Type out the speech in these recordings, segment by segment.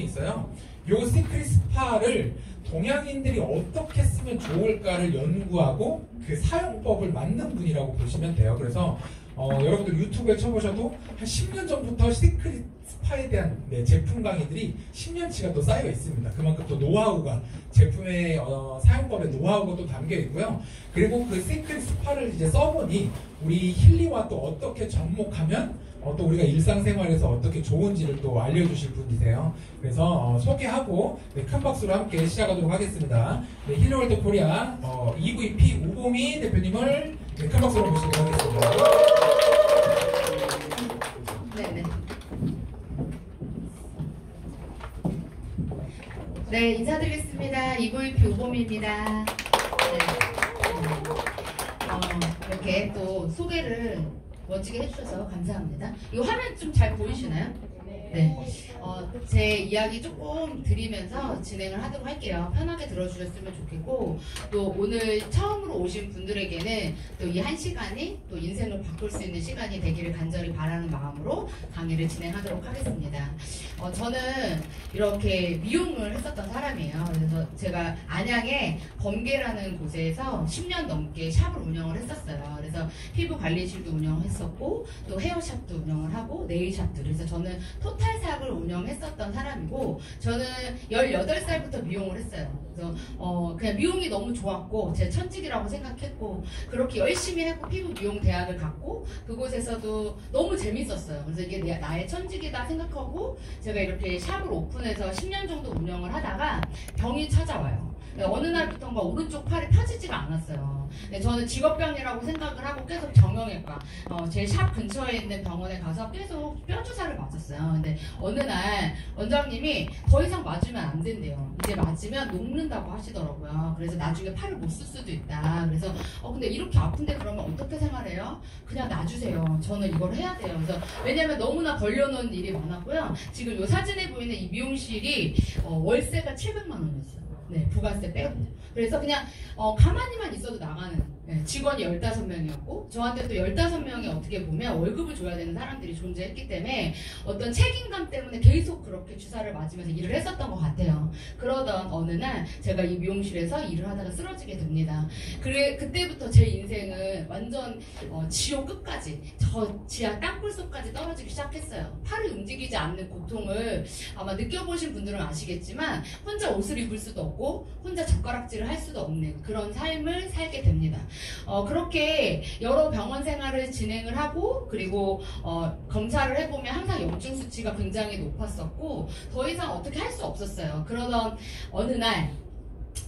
있어요. 요 시크릿 스파를 동양인들이 어떻게 쓰면 좋을까를 연구하고 그 사용법을 만든 분이라고 보시면 돼요. 그래서 여러분들 유튜브에 쳐보셔도 한 10년 전부터 시크릿 스파에 대한 제품 강의들이 10년치가 또 쌓여 있습니다. 그만큼 또 노하우가 제품의 사용법의 노하우가 또 담겨 있고요. 그리고 그 시크릿 스파를 이제 써보니 우리 힐리와 또 어떻게 접목하면 또 우리가 일상생활에서 어떻게 좋은지를 또 알려주실 분이세요. 그래서 소개하고 큰 박수로 함께 시작하도록 하겠습니다. 힐리월드 코리아 EVP 우보미 대표님을 큰 박수로 모시도록 하겠습니다. 네, 인사드리겠습니다. EVP 우보미입니다. 이렇게 또 소개를 멋지게 해주셔서 감사합니다. 이 화면 좀 잘 보이시나요? 네. 제 이야기 조금 드리면서 진행을 하도록 할게요. 편하게 들어주셨으면 좋겠고, 또 오늘 처음으로 오신 분들에게는 또 이 한 시간이 또 인생을 바꿀 수 있는 시간이 되기를 간절히 바라는 마음으로 강의를 진행하도록 하겠습니다. 저는 이렇게 미용을 했었던 사람이에요. 그래서 제가 안양의 범계라는 곳에서 10년 넘게 샵을 운영을 했었어요. 그래서 피부 관리실도 운영했었고, 또 헤어샵도 운영을 하고, 네일샵도. 그래서 저는 토탈 샵을 운영했었던 사람이고, 저는 18살부터 미용을 했어요. 그래서 그냥 미용이 너무 좋았고, 제 천직이라고 생각했고, 그렇게 열심히 하고 피부 미용 대학을 갔고, 그곳에서도 너무 재밌었어요. 그래서 이게 나의 천직이다 생각하고, 제가 이렇게 샵을 오픈해서 10년 정도 운영을 하다가 병이 찾아와요. 어느 날부터인가 오른쪽 팔이 펴지지가 않았어요. 저는 직업병이라고 생각을 하고 계속 정형외과, 제 샵 근처에 있는 병원에 가서 계속 뼈주사를 맞았어요. 근데 어느 날 원장님이 더 이상 맞으면 안 된대요. 이제 맞으면 녹는다고 하시더라고요. 그래서 나중에 팔을 못 쓸 수도 있다. 그래서 근데 이렇게 아픈데 그러면 어떻게 생활해요? 그냥 놔주세요. 저는 이걸 해야 돼요. 그래서 왜냐면 너무나 벌려놓은 일이 많았고요. 지금 이 사진에 보이는 이 미용실이 월세가 700만 원이었어요. 네, 부가세 빼고. 그래서 그냥 가만히만 있어도 나가는 직원이 15명이었고, 저한테 또 15명이 어떻게 보면 월급을 줘야 되는 사람들이 존재했기 때문에 어떤 책임감 때문에 계속 그렇게 주사를 맞으면서 일을 했었던 것 같아요. 그러던 어느 날 제가 이 미용실에서 일을 하다가 쓰러지게 됩니다. 그때부터 제 인생은 완전 지옥 끝까지, 저 지하 땅굴속까지 떨어지기 시작했어요. 팔이 움직이지 않는 고통을 아마 느껴보신 분들은 아시겠지만, 혼자 옷을 입을 수도 없고 혼자 젓가락질을 할 수도 없는 그런 삶을 살게 됩니다. 그렇게 여러 병원 생활을 진행을 하고, 그리고 검사를 해보면 항상 염증 수치가 굉장히 높았었고, 더 이상 어떻게 할 수 없었어요. 그러던 어느 날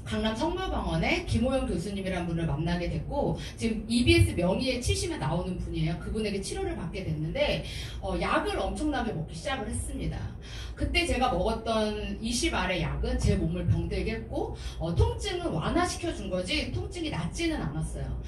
강남 성모병원에 김호영 교수님이라는 분을 만나게 됐고, 지금 EBS 명의에 치시면 나오는 분이에요. 그분에게 치료를 받게 됐는데 약을 엄청나게 먹기 시작을 했습니다. 그때 제가 먹었던 20알의 약은 제 몸을 병들게 했고, 통증은 완화시켜준 거지 통증이 낫지는 않았어요.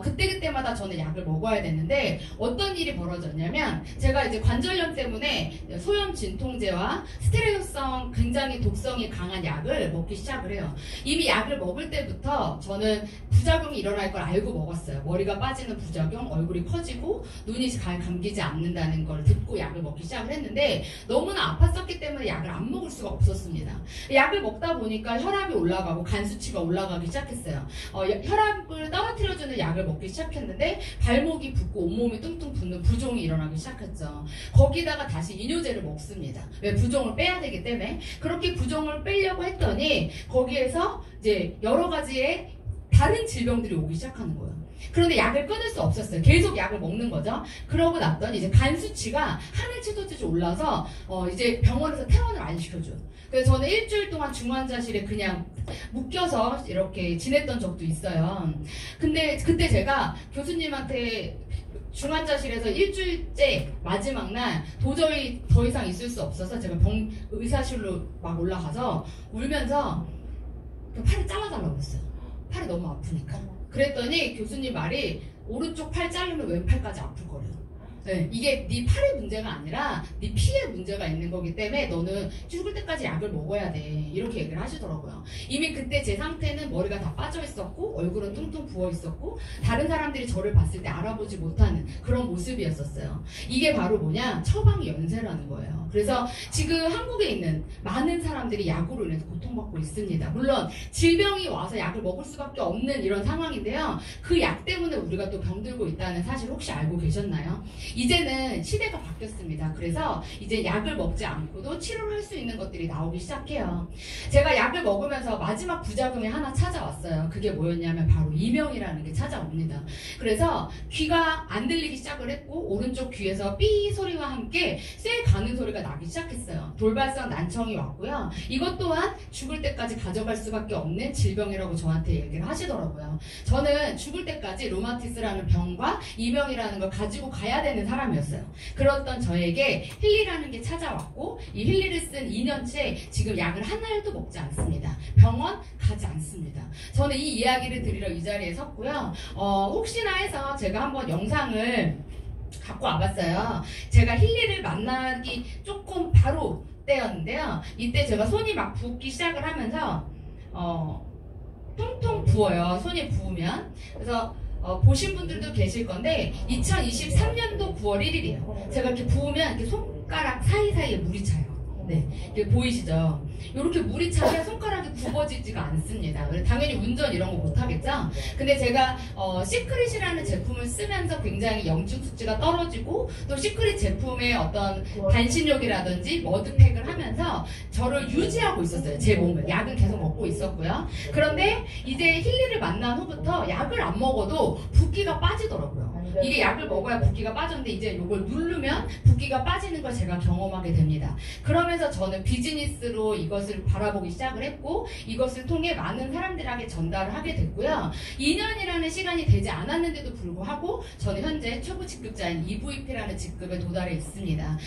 그때마다 저는 약을 먹어야 되는데, 어떤 일이 벌어졌냐면, 제가 이제 관절염 때문에 소염 진통제와 스테레오성 굉장히 독성이 강한 약을 먹기 시작을 해요. 이미 약을 먹을 때부터 저는 부작용이 일어날 걸 알고 먹었어요. 머리가 빠지는 부작용, 얼굴이 커지고 눈이 감기지 않는다는 걸 듣고 약을 먹기 시작을 했는데, 너무나 아팠었기 때문에 약을 안 먹을 수가 없었습니다. 약을 먹다 보니까 혈압이 올라가고 간 수치가 올라가기 시작했어요. 혈압을 떨어뜨려주는 약을 먹기 시작했는데 발목이 붓고 온몸이 뚱뚱 붓는 부종이 일어나기 시작했죠. 거기다가 다시 이뇨제를 먹습니다. 왜? 부종을 빼야 되기 때문에. 그렇게 부종을 빼려고 했더니 거기에서 이제 여러 가지의 다른 질병들이 오기 시작하는 거예요. 그런데 약을 끊을 수 없었어요. 계속 약을 먹는 거죠. 그러고 났더니 이제 간 수치가 하늘치도듯이 올라서 이제 병원에서 퇴원을 안 시켜줘요. 그래서 저는 일주일 동안 중환자실에 그냥 묶여서 이렇게 지냈던 적도 있어요. 근데 그때 제가 교수님한테 중환자실에서 일주일째 마지막 날 도저히 더 이상 있을 수 없어서 제가 의사실로 막 올라가서 울면서 팔을 잘라달라고 했어요. 팔이 너무 아프니까. 그랬더니 교수님 말이, 오른쪽 팔 자르면 왼팔까지 아플 거래요. 네, 이게 네 팔의 문제가 아니라 네 피에 문제가 있는 거기 때문에 너는 죽을 때까지 약을 먹어야 돼. 이렇게 얘기를 하시더라고요. 이미 그때 제 상태는 머리가 다 빠져 있었고 얼굴은 뚱뚱 부어 있었고 다른 사람들이 저를 봤을 때 알아보지 못하는 그런 모습이었었어요. 이게 바로 뭐냐? 처방 연세라는 거예요. 그래서 지금 한국에 있는 많은 사람들이 약으로 인해서 고통받고 있습니다. 물론 질병이 와서 약을 먹을 수밖에 없는 이런 상황인데요. 그 약 때문에 우리가 또 병들고 있다는 사실 혹시 알고 계셨나요? 이제는 시대가 바뀌었습니다. 그래서 이제 약을 먹지 않고도 치료를 할 수 있는 것들이 나오기 시작해요. 제가 약을 먹으면서 마지막 부작용이 하나 찾아왔어요. 그게 뭐였냐면 바로 이명이라는 게 찾아옵니다. 그래서 귀가 안 들리기 시작을 했고 오른쪽 귀에서 삐 소리와 함께 쇠 가는 소리가 나기 시작했어요. 돌발성 난청이 왔고요. 이것 또한 죽을 때까지 가져갈 수밖에 없는 질병이라고 저한테 얘기를 하시더라고요. 저는 죽을 때까지 로마티스라는 병과 이명이라는 걸 가지고 가야 되는 사람이었어요. 그렇던 저에게 힐리라는 게 찾아왔고 이 힐리를 쓴 2년째 지금 약을 하나도 먹지 않습니다. 병원 가지 않습니다. 저는 이 이야기를 드리러 이 자리에 섰고요. 혹시나 해서 제가 한번 영상을 갖고 와봤어요. 제가 힐리를 만나기 조금 바로 때였는데요. 이때 제가 손이 막 붓기 시작을 하면서 통통 부어요. 손이 부으면. 그래서 보신 분들도 계실 건데 2023년도 9월 1일이에요. 제가 이렇게 부으면 이렇게 손가락 사이사이에 물이 차요. 네, 이게 보이시죠? 이렇게 물이 차면 손가락이 굽어지지가 않습니다. 당연히 운전 이런 거 못하겠죠? 근데 제가 시크릿이라는 제품을 쓰면서 굉장히 염증 수치가 떨어지고 또 시크릿 제품의 어떤 단신욕이라든지 머드팩을 하면서 저를 유지하고 있었어요. 제 몸을. 약은 계속 먹고 있었고요. 그런데 이제 힐리를 만난 후부터 약을 안 먹어도 붓기가 빠지더라고요. 이게 약을 먹어야 붓기가 빠졌는데 이제 이걸 누르면 붓기가 빠지는 걸 제가 경험하게 됩니다. 그러면서 저는 비즈니스로 이것을 바라보기 시작을 했고 이것을 통해 많은 사람들에게 전달을 하게 됐고요. 2년이라는 시간이 되지 않았는데도 불구하고 저는 현재 최고 직급자인 EVP라는 직급에 도달해 있습니다.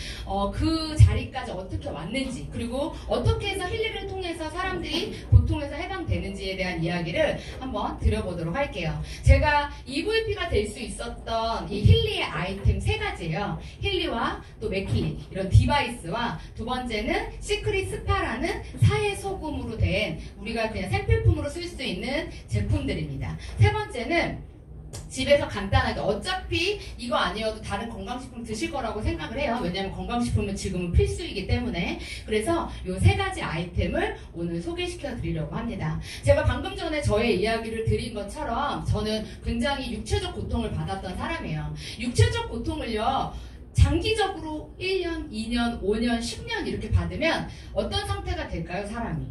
그 자리까지 어떻게 왔는지 그리고 어떻게 해서 힐리를 통해서 사람들이 고통에서 해방되는지에 대한 이야기를 한번 드려보도록 할게요. 제가 EVP가 될 수 있었던 이 힐리의 아이템 3가지예요. 힐리와 또 맥힐리 이런 디바이스와 두 번째는 시크릿 스파라는 사해 소금으로 된 우리가 그냥 생필품으로 쓸 수 있는 제품들입니다. 세 번째는 집에서 간단하게 어차피 이거 아니어도 다른 건강식품 드실 거라고 생각을 해요. 왜냐하면 건강식품은 지금은 필수이기 때문에. 그래서 이 3가지 아이템을 오늘 소개시켜 드리려고 합니다. 제가 방금 전에 저의 이야기를 드린 것처럼 저는 굉장히 육체적 고통을 받았던 사람이에요. 육체적 고통을요 장기적으로 1년, 2년, 5년, 10년 이렇게 받으면 어떤 상태가 될까요? 사람이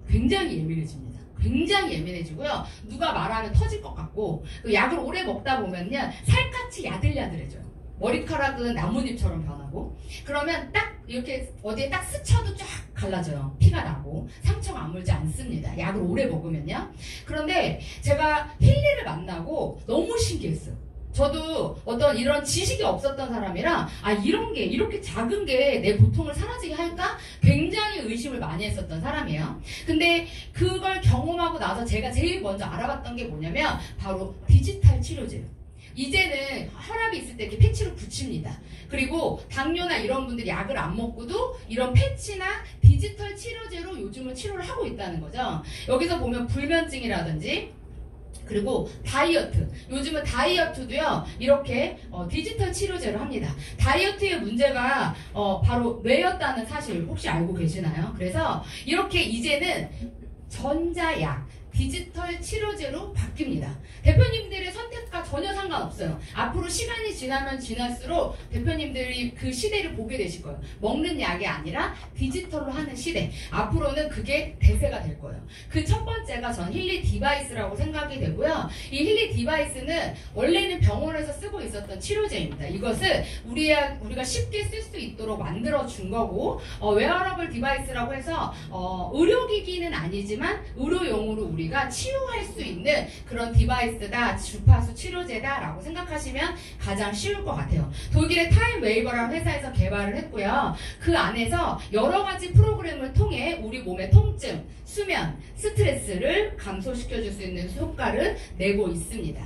굉장히 예민해집니다. 굉장히 예민해지고요. 누가 말하면 터질 것 같고 약을 오래 먹다 보면요 살갗이 야들야들해져요. 머리카락은 나뭇잎처럼 변하고 그러면 딱 이렇게 어디에 딱 스쳐도 쫙 갈라져요. 피가 나고 상처가 아물지 않습니다. 약을 오래 먹으면요. 그런데 제가 힐리를 만나고 너무 신기했어요. 저도 어떤 이런 지식이 없었던 사람이라 이런 게 이렇게 작은 게 내 고통을 사라지게 할까? 굉장히 의심을 많이 했었던 사람이에요. 근데 그걸 경험하고 나서 제가 제일 먼저 알아봤던 게 뭐냐면 바로 디지털 치료제예요. 이제는 혈압이 있을 때 이렇게 패치로 붙입니다. 그리고 당뇨나 이런 분들이 약을 안 먹고도 이런 패치나 디지털 치료제로 요즘은 치료를 하고 있다는 거죠. 여기서 보면 불면증이라든지 그리고 다이어트. 요즘은 다이어트도요 이렇게 디지털 치료제로 합니다. 다이어트의 문제가 바로 뇌였다는 사실 혹시 알고 계시나요? 그래서 이렇게 이제는 전자약 디지털 치료제로 바뀝니다. 대표님들의 선택과 전혀 상관없어요. 앞으로 시간이 지나면 지날수록 대표님들이 그 시대를 보게 되실 거예요. 먹는 약이 아니라 디지털로 하는 시대. 앞으로는 그게 대세가 될 거예요. 그 첫 번째가 전 힐리 디바이스라고 생각이 되고요. 이 힐리 디바이스는 원래는 병원에서 쓰고 있었던 치료제입니다. 이것을 우리가 쉽게 쓸 수 있도록 만들어 준 거고 웨어러블 디바이스라고 해서 의료기기는 아니지만 의료용으로 우리가 치유할 수 있는 그런 디바이스다, 주파수 치료제다 라고 생각하시면 가장 쉬울 것 같아요. 독일의 타임 웨이버라는 회사에서 개발을 했고요. 그 안에서 여러 가지 프로그램을 통해 우리 몸의 통증, 수면, 스트레스를 감소시켜줄 수 있는 효과를 내고 있습니다.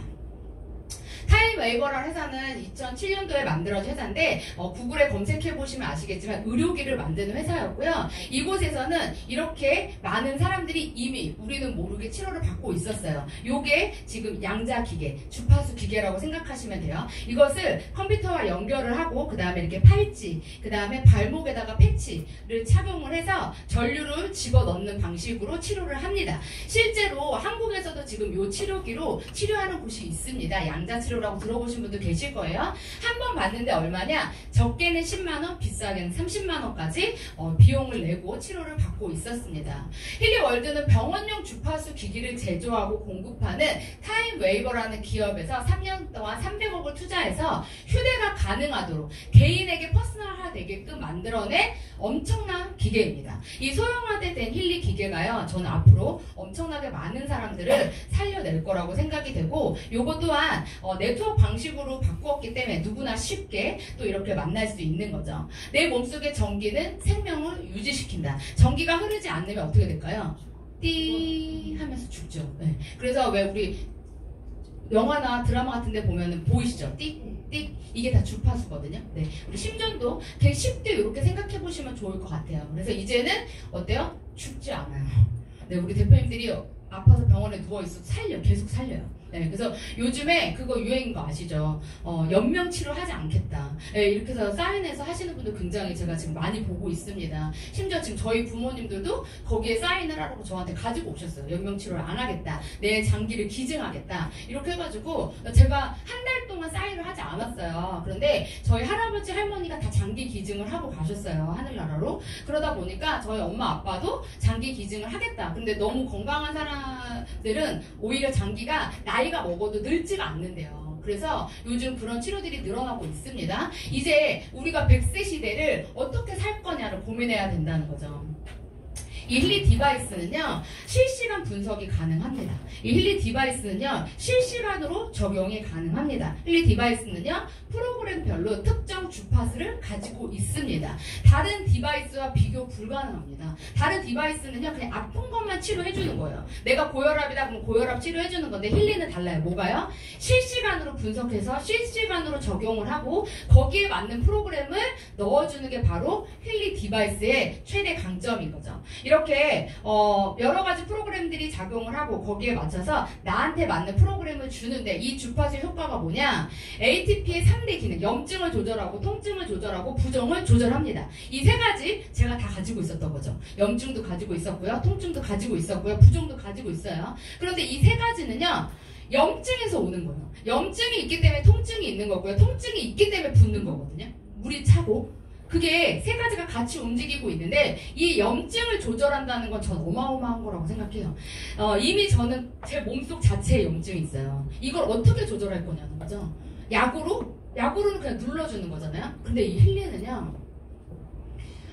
타임웨이버라는 회사는 2007년도에 만들어진 회사인데 구글에 검색해보시면 아시겠지만 의료기를 만드는 회사였고요. 이곳에서는 이렇게 많은 사람들이 이미 우리는 모르게 치료를 받고 있었어요. 요게 지금 양자기계, 주파수 기계라고 생각하시면 돼요. 이것을 컴퓨터와 연결을 하고 그 다음에 이렇게 팔찌, 그 다음에 발목에다가 패치를 착용을 해서 전류를 집어넣는 방식으로 치료를 합니다. 실제로 한국에서도 지금 요 치료기로 치료하는 곳이 있습니다. 양자치료라고 들어보신 분도 계실 거예요. 한 번 받는데 얼마냐? 적게는 10만원, 비싸게는 30만원까지 비용을 내고 치료를 받고 있었습니다. 힐리월드는 병원용 주파수 기기를 제조하고 공급하는 타임웨이버라는 기업에서 3년 동안 300억을 투자해서 휴대가 가능하도록 개인에게 퍼스널화되게끔 만들어낸 엄청난 기계입니다. 이 소형화된 힐리 기계가요, 저는 앞으로 엄청나게 많은 사람들을 살려낼 거라고 생각이 되고, 요거 또한 네트워크 방식으로 바꾸었기 때문에 누구나 쉽게 또 이렇게 만날 수 있는 거죠. 내 몸속의 전기는 생명을 유지시킨다. 전기가 흐르지 않으면 어떻게 될까요? 띠 하면서 죽죠. 네. 그래서 왜 우리 영화나 드라마 같은 데 보면은 보이시죠? 띡, 띡. 이게 다 주파수거든요. 네. 우리 심전도 되게 쉽게 이렇게 생각해 보시면 좋을 것 같아요. 그래서 이제는 어때요? 죽지 않아요. 네, 우리 대표님들이 아파서 병원에 누워있어도 계속 살려요. 네, 그래서 요즘에 그거 유행인 거 아시죠? 연명 치료하지 않겠다. 네, 이렇게 해서 사인해서 하시는 분들 굉장히 제가 지금 많이 보고 있습니다. 심지어 지금 저희 부모님들도 거기에 사인을 하라고 저한테 가지고 오셨어요. 연명 치료를 안 하겠다. 내 장기를 기증하겠다. 이렇게 해가지고 제가 한 달 동안 사인을 하지 않았어요. 그런데 저희 할아버지 할머니가 다 장기 기증을 하고 가셨어요. 하늘나라로. 그러다 보니까 저희 엄마 아빠도 장기 기증을 하겠다. 근데 너무 건강한 사람들은 오히려 장기가 나이가 먹어도 늙지가 않는데요. 그래서 요즘 그런 치료들이 늘어나고 있습니다. 이제 우리가 100세 시대를 어떻게 살 거냐를 고민해야 된다는 거죠. 이 힐리 디바이스는요, 실시간 분석이 가능합니다. 이 힐리 디바이스는요, 실시간으로 적용이 가능합니다. 힐리 디바이스는요, 프로그램별로 특정 주파수를 가지고 있습니다. 다른 디바이스와 비교 불가능합니다. 다른 디바이스는요, 그냥 아픈 것만 치료해주는 거예요. 내가 고혈압이다 그럼 고혈압 치료해주는 건데, 힐리는 달라요. 뭐가요? 실시간으로 분석해서 실시간으로 적용을 하고 거기에 맞는 프로그램을 넣어주는 게 바로 힐리 디바이스의 최대 강점인 거죠. 이렇게 여러 가지 프로그램들이 작용을 하고 거기에 맞춰서 나한테 맞는 프로그램을 주는데, 이 주파수 효과가 뭐냐? ATP의 3대 기능, 염증을 조절하고 통증을 조절하고 부종을 조절합니다. 이 세 가지 제가 다 가지고 있었던 거죠. 염증도 가지고 있었고요, 통증도 가지고 있었고요, 부종도 가지고 있어요. 그런데 이 세 가지는요, 염증에서 오는 거예요. 염증이 있기 때문에 통증이 있는 거고요, 통증이 있기 때문에 붓는 거거든요. 물이 차고. 그게 세 가지가 같이 움직이고 있는데, 이 염증을 조절한다는 건 전 어마어마한 거라고 생각해요. 이미 저는 제 몸속 자체에 염증이 있어요. 이걸 어떻게 조절할 거냐는 거죠. 약으로는 그냥 눌러주는 거잖아요. 근데 이 힐리는요,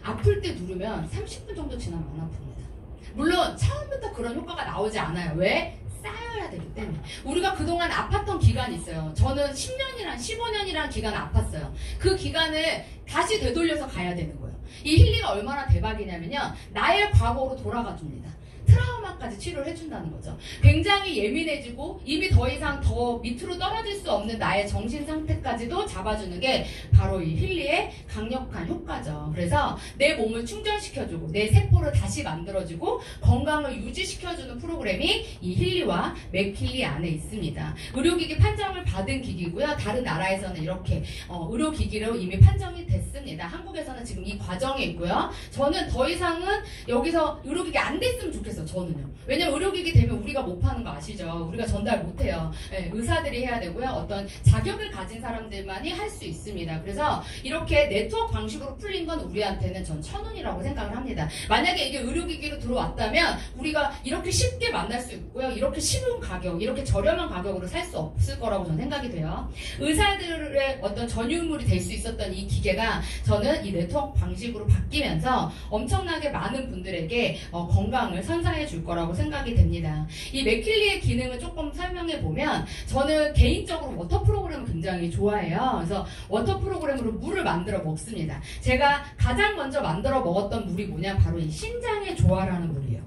아플 때 누르면 30분 정도 지나면 안 아픕니다. 물론 처음부터 그런 효과가 나오지 않아요. 왜? 쌓여야 되기 때문에. 우리가 그동안 아팠던 기간이 있어요. 저는 10년이란 15년이란 기간 아팠어요. 그 기간을 다시 되돌려서 가야 되는 거예요. 이 힐리가 얼마나 대박이냐면요, 나의 과거로 돌아가 줍니다. 트라우마까지 치료를 해준다는 거죠. 굉장히 예민해지고 이미 더 이상 더 밑으로 떨어질 수 없는 나의 정신 상태까지도 잡아주는 게 바로 이 힐리의 강력한 효과죠. 그래서 내 몸을 충전시켜주고 내 세포를 다시 만들어주고 건강을 유지시켜주는 프로그램이 이 힐리와 맥힐리 안에 있습니다. 의료기기 판정을 받은 기기고요. 다른 나라에서는 이렇게 의료기기로 이미 판정이 됐습니다. 한국에서는 지금 이 과정에 있고요. 저는 더 이상은 여기서 의료기기 안 됐으면 좋겠어요. 저는요. 왜냐면 의료기기 되면 우리가 못 파는 거 아시죠? 우리가 전달 못 해요. 네, 의사들이 해야 되고요. 어떤 자격을 가진 사람들만이 할 수 있습니다. 그래서 이렇게 네트워크 방식으로 풀린 건 우리한테는 전 천운이라고 생각을 합니다. 만약에 이게 의료기기로 들어왔다면 우리가 이렇게 쉽게 만날 수 있고요. 이렇게 쉬운 가격, 이렇게 저렴한 가격으로 살 수 없을 거라고 저는 생각이 돼요. 의사들의 어떤 전유물이 될 수 있었던 이 기계가 저는 이 네트워크 방식으로 바뀌면서 엄청나게 많은 분들에게 건강을 선사해 줄 거라고 생각이 됩니다. 이 맥힐리의 기능을 조금 설명해 보면, 저는 개인적으로 워터 프로그램을 굉장히 좋아해요. 그래서 워터 프로그램으로 물을 만들어 먹습니다. 제가 가장 먼저 만들어 먹었던 물이 뭐냐, 바로 이 신장의 조화라는 물이에요.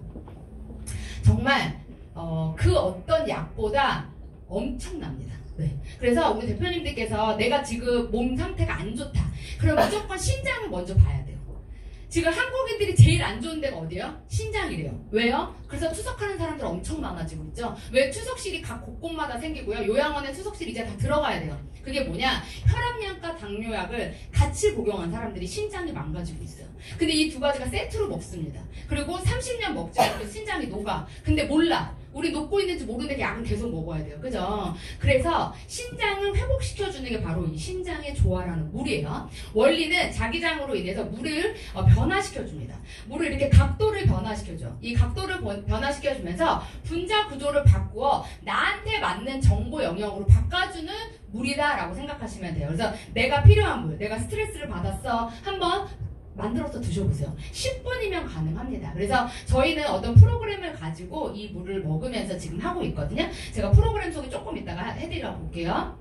정말 그 어떤 약보다 엄청납니다. 네. 그래서 우리 대표님들께서 내가 지금 몸 상태가 안 좋다. 그럼 무조건 신장을 먼저 봐야 돼요. 지금 한국인들이 제일 안 좋은 데가 어디예요? 신장이래요. 왜요? 그래서 투석하는 사람들 엄청 많아지고 있죠. 왜 투석실이 각 곳곳마다 생기고요. 요양원에 투석실 이제 다 들어가야 돼요. 그게 뭐냐? 혈압약과 당뇨약을 같이 복용한 사람들이 신장이 망가지고 있어요. 근데 이 두 가지가 세트로 먹습니다. 그리고 30년 먹지 않고 신장이 녹아. 근데 몰라. 우리 녹고 있는지 모르는데 약은 계속 먹어야 돼요. 그죠? 그래서 신장을 회복시켜주는 게 바로 이 신장의 조화라는 물이에요. 원리는 자기장으로 인해서 물을 변화시켜줍니다. 물을 이렇게 각도를 변화시켜줘. 이 각도를 변화시켜주면서 분자 구조를 바꾸어 나한테 맞는 정보 영역으로 바꿔주는 물이다라고 생각하시면 돼요. 그래서 내가 필요한 물, 내가 스트레스를 받았어. 한번 만들어서 드셔보세요. 10분이면 가능합니다. 그래서 저희는 어떤 프로그램을 가지고 이 물을 먹으면서 지금 하고 있거든요. 제가 프로그램 소개 조금 이따가 해드려 볼게요.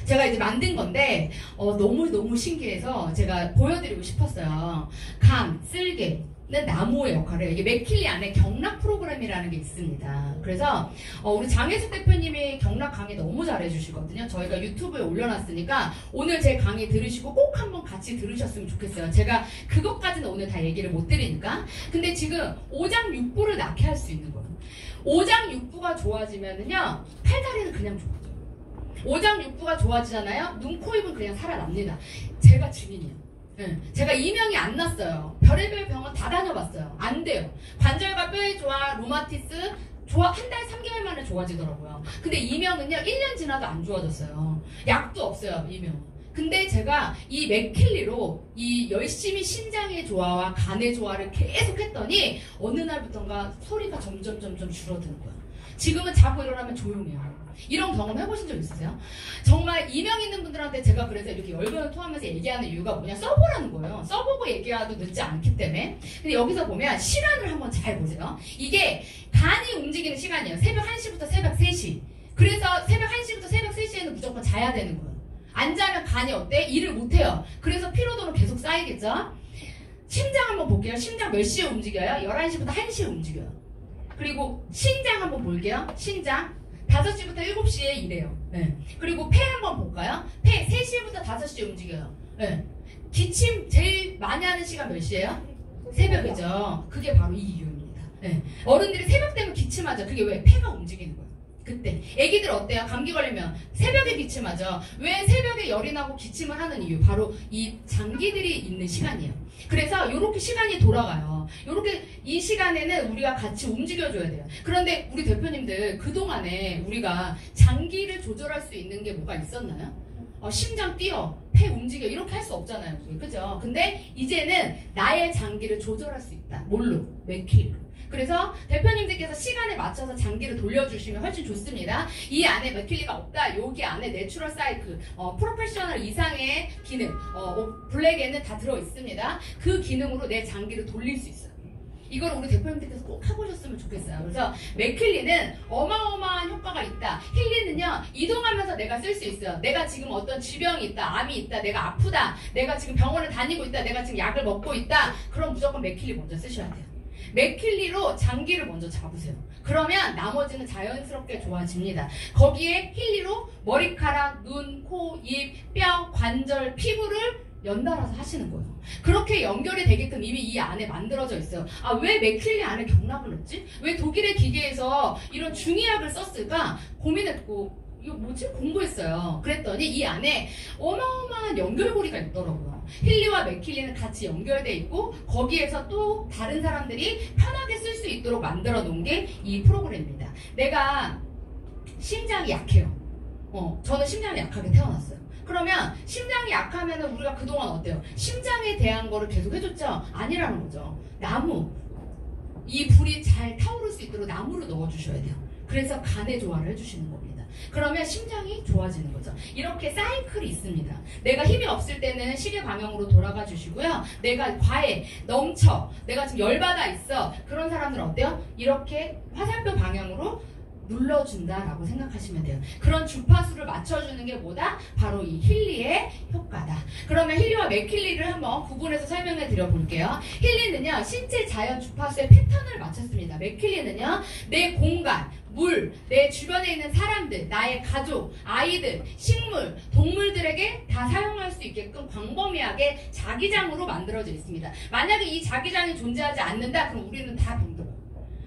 제가 이제 만든 건데 너무 신기해서 제가 보여드리고 싶었어요. 감, 쓸개 는 나무의 역할을 이게 맥킬리 안에 경락 프로그램이라는 게 있습니다. 그래서 우리 장혜숙 대표님이 경락 강의 너무 잘해주시거든요. 저희가 유튜브에 올려놨으니까 오늘 제 강의 들으시고 꼭 한번 같이 들으셨으면 좋겠어요. 제가 그것까지는 오늘 다 얘기를 못 드리니까. 근데 지금 오장육부를 낳게 할 수 있는 거예요. 오장육부가 좋아지면은요 팔다리는 그냥 좋아져요. 오장육부가 좋아지잖아요. 눈, 코, 입은 그냥 살아납니다. 제가 증인이에요. 제가 이명이 안 났어요. 별의별 병원 다 다녀봤어요. 안 돼요. 관절과 뼈의 조화, 루마티스 한 달 3개월 만에 좋아지더라고요. 근데 이명은요 1년 지나도 안 좋아졌어요. 약도 없어요. 이명. 근데 제가 이 맥킬리로 이 열심히 신장의 조화와 간의 조화를 계속 했더니 어느 날부터인가 소리가 점점 줄어드는 거예요. 지금은 자고 일어나면 조용해요. 이런 경험 해보신 적 있으세요? 정말 이명 있는 분들한테 제가 그래서 이렇게 열변을 토하면서 얘기하는 이유가 뭐냐? 써보라는 거예요. 써보고 얘기해도 늦지 않기 때문에. 근데 여기서 보면 시간을 한번 잘 보세요. 이게 간이 움직이는 시간이에요. 새벽 1시부터 새벽 3시. 그래서 새벽 1시부터 새벽 3시에는 무조건 자야 되는 거예요. 안 자면 간이 어때? 일을 못해요. 그래서 피로도는 계속 쌓이겠죠? 심장 한번 볼게요. 심장 몇 시에 움직여요? 11시부터 1시에 움직여요. 그리고 신장 한번 볼게요. 신장 5시부터 7시에 일해요. 네. 그리고 폐 한번 볼까요? 폐 3시부터 5시에 움직여요. 네. 기침 제일 많이 하는 시간 몇 시예요? 새벽이죠. 그게 바로 이 이유입니다. 네. 어른들이 새벽 되면 기침하죠. 그게 왜? 폐가 움직이는 거예요. 그때 애기들 어때요? 감기 걸리면 새벽에 기침하죠. 왜 새벽에 열이 나고 기침을 하는 이유? 바로 이 장기들이 있는 시간이에요. 그래서 이렇게 시간이 돌아가요. 이렇게 이 시간에는 우리가 같이 움직여줘야 돼요. 그런데 우리 대표님들 그동안에 우리가 장기를 조절할 수 있는 게 뭐가 있었나요? 심장 뛰어, 폐 움직여 이렇게 할 수 없잖아요. 그죠? 근데 이제는 나의 장기를 조절할 수 있다. 뭘로? 맥킬로. 그래서 대표님들께서 시간에 맞춰서 장기를 돌려주시면 훨씬 좋습니다. 이 안에 맥킬리가 없다. 여기 안에 내추럴 사이클, 프로페셔널 이상의 기능, 블랙에는 다 들어있습니다. 그 기능으로 내 장기를 돌릴 수 있어요. 이걸 우리 대표님들께서 꼭 해보셨으면 좋겠어요. 그래서 맥킬리는 어마어마한 효과가 있다. 힐리는요 이동하면서 내가 쓸 수 있어요. 내가 지금 어떤 질병이 있다, 암이 있다, 내가 아프다, 내가 지금 병원을 다니고 있다, 내가 지금 약을 먹고 있다. 그럼 무조건 맥킬리 먼저 쓰셔야 돼요. 맥킬리로 장기를 먼저 잡으세요. 그러면 나머지는 자연스럽게 좋아집니다. 거기에 힐리로 머리카락, 눈, 코, 입, 뼈, 관절, 피부를 연달아서 하시는 거예요. 그렇게 연결이 되게끔 이미 이 안에 만들어져 있어요. 아, 왜 맥킬리 안에 경락을 넣지? 왜 독일의 기계에서 이런 중의약을 썼을까? 고민했고 이거 뭐지? 공부했어요. 그랬더니 이 안에 어마어마한 연결고리가 있더라고요. 힐리와 맥킬리는 같이 연결돼 있고 거기에서 또 다른 사람들이 편하게 쓸 수 있도록 만들어 놓은 게 이 프로그램입니다. 내가 심장이 약해요. 저는 심장이 약하게 태어났어요. 그러면 심장이 약하면 우리가 그동안 어때요? 심장에 대한 거를 계속 해줬죠? 아니라는 거죠. 나무, 이 불이 잘 타오를 수 있도록 나무를 넣어주셔야 돼요. 그래서 간의 조화를 해주시는 겁니다. 그러면 심장이 좋아지는 거죠. 이렇게 사이클이 있습니다. 내가 힘이 없을 때는 시계 방향으로 돌아가 주시고요. 내가 과해, 넘쳐, 내가 지금 열받아 있어. 그런 사람들은 어때요? 이렇게 화살표 방향으로 눌러준다라고 생각하시면 돼요. 그런 주파수를 맞춰주는 게 뭐다? 바로 이 힐리의 효과다. 그러면 힐리와 맥힐리를 한번 구분해서 설명해 드려볼게요. 힐리는요, 신체 자연 주파수의 패턴을 맞췄습니다. 맥힐리는요, 내 공간, 물, 내 주변에 있는 사람들, 나의 가족, 아이들, 식물, 동물들에게 다 사용할 수 있게끔 광범위하게 자기장으로 만들어져 있습니다. 만약에 이 자기장이 존재하지 않는다? 그럼 우리는 다 병들어요.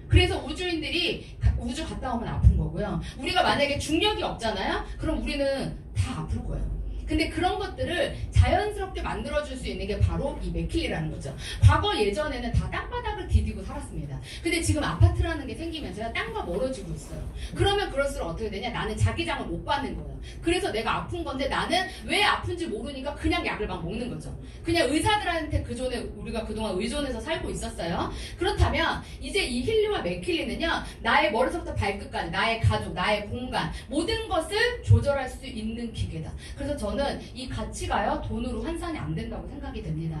그래서 우주인들이 우주 갔다 오면 아픈 거고요. 우리가 만약에 중력이 없잖아요? 그럼 우리는 다 아플 거예요. 근데 그런 것들을 자연스럽게 만들어줄 수 있는 게 바로 이 맥힐리라는 거죠. 과거 예전에는 다 땅바닥을 디디고 살았습니다. 근데 지금 아파트라는 게 생기면서 땅과 멀어지고 있어요. 그러면 그럴수록 어떻게 되냐? 나는 자기장을 못 받는 거예요. 그래서 내가 아픈 건데 나는 왜 아픈지 모르니까 그냥 약을 막 먹는 거죠. 그냥 의사들한테 그전에 우리가 그동안 의존해서 살고 있었어요. 그렇다면 이제 이 힐리와 맥힐리는요, 나의 머리부터 발끝까지, 나의 가족, 나의 공간, 모든 것을 조절할 수 있는 기계다. 그래서 저는 이 가치가요, 돈으로 환산이 안 된다고 생각이 됩니다.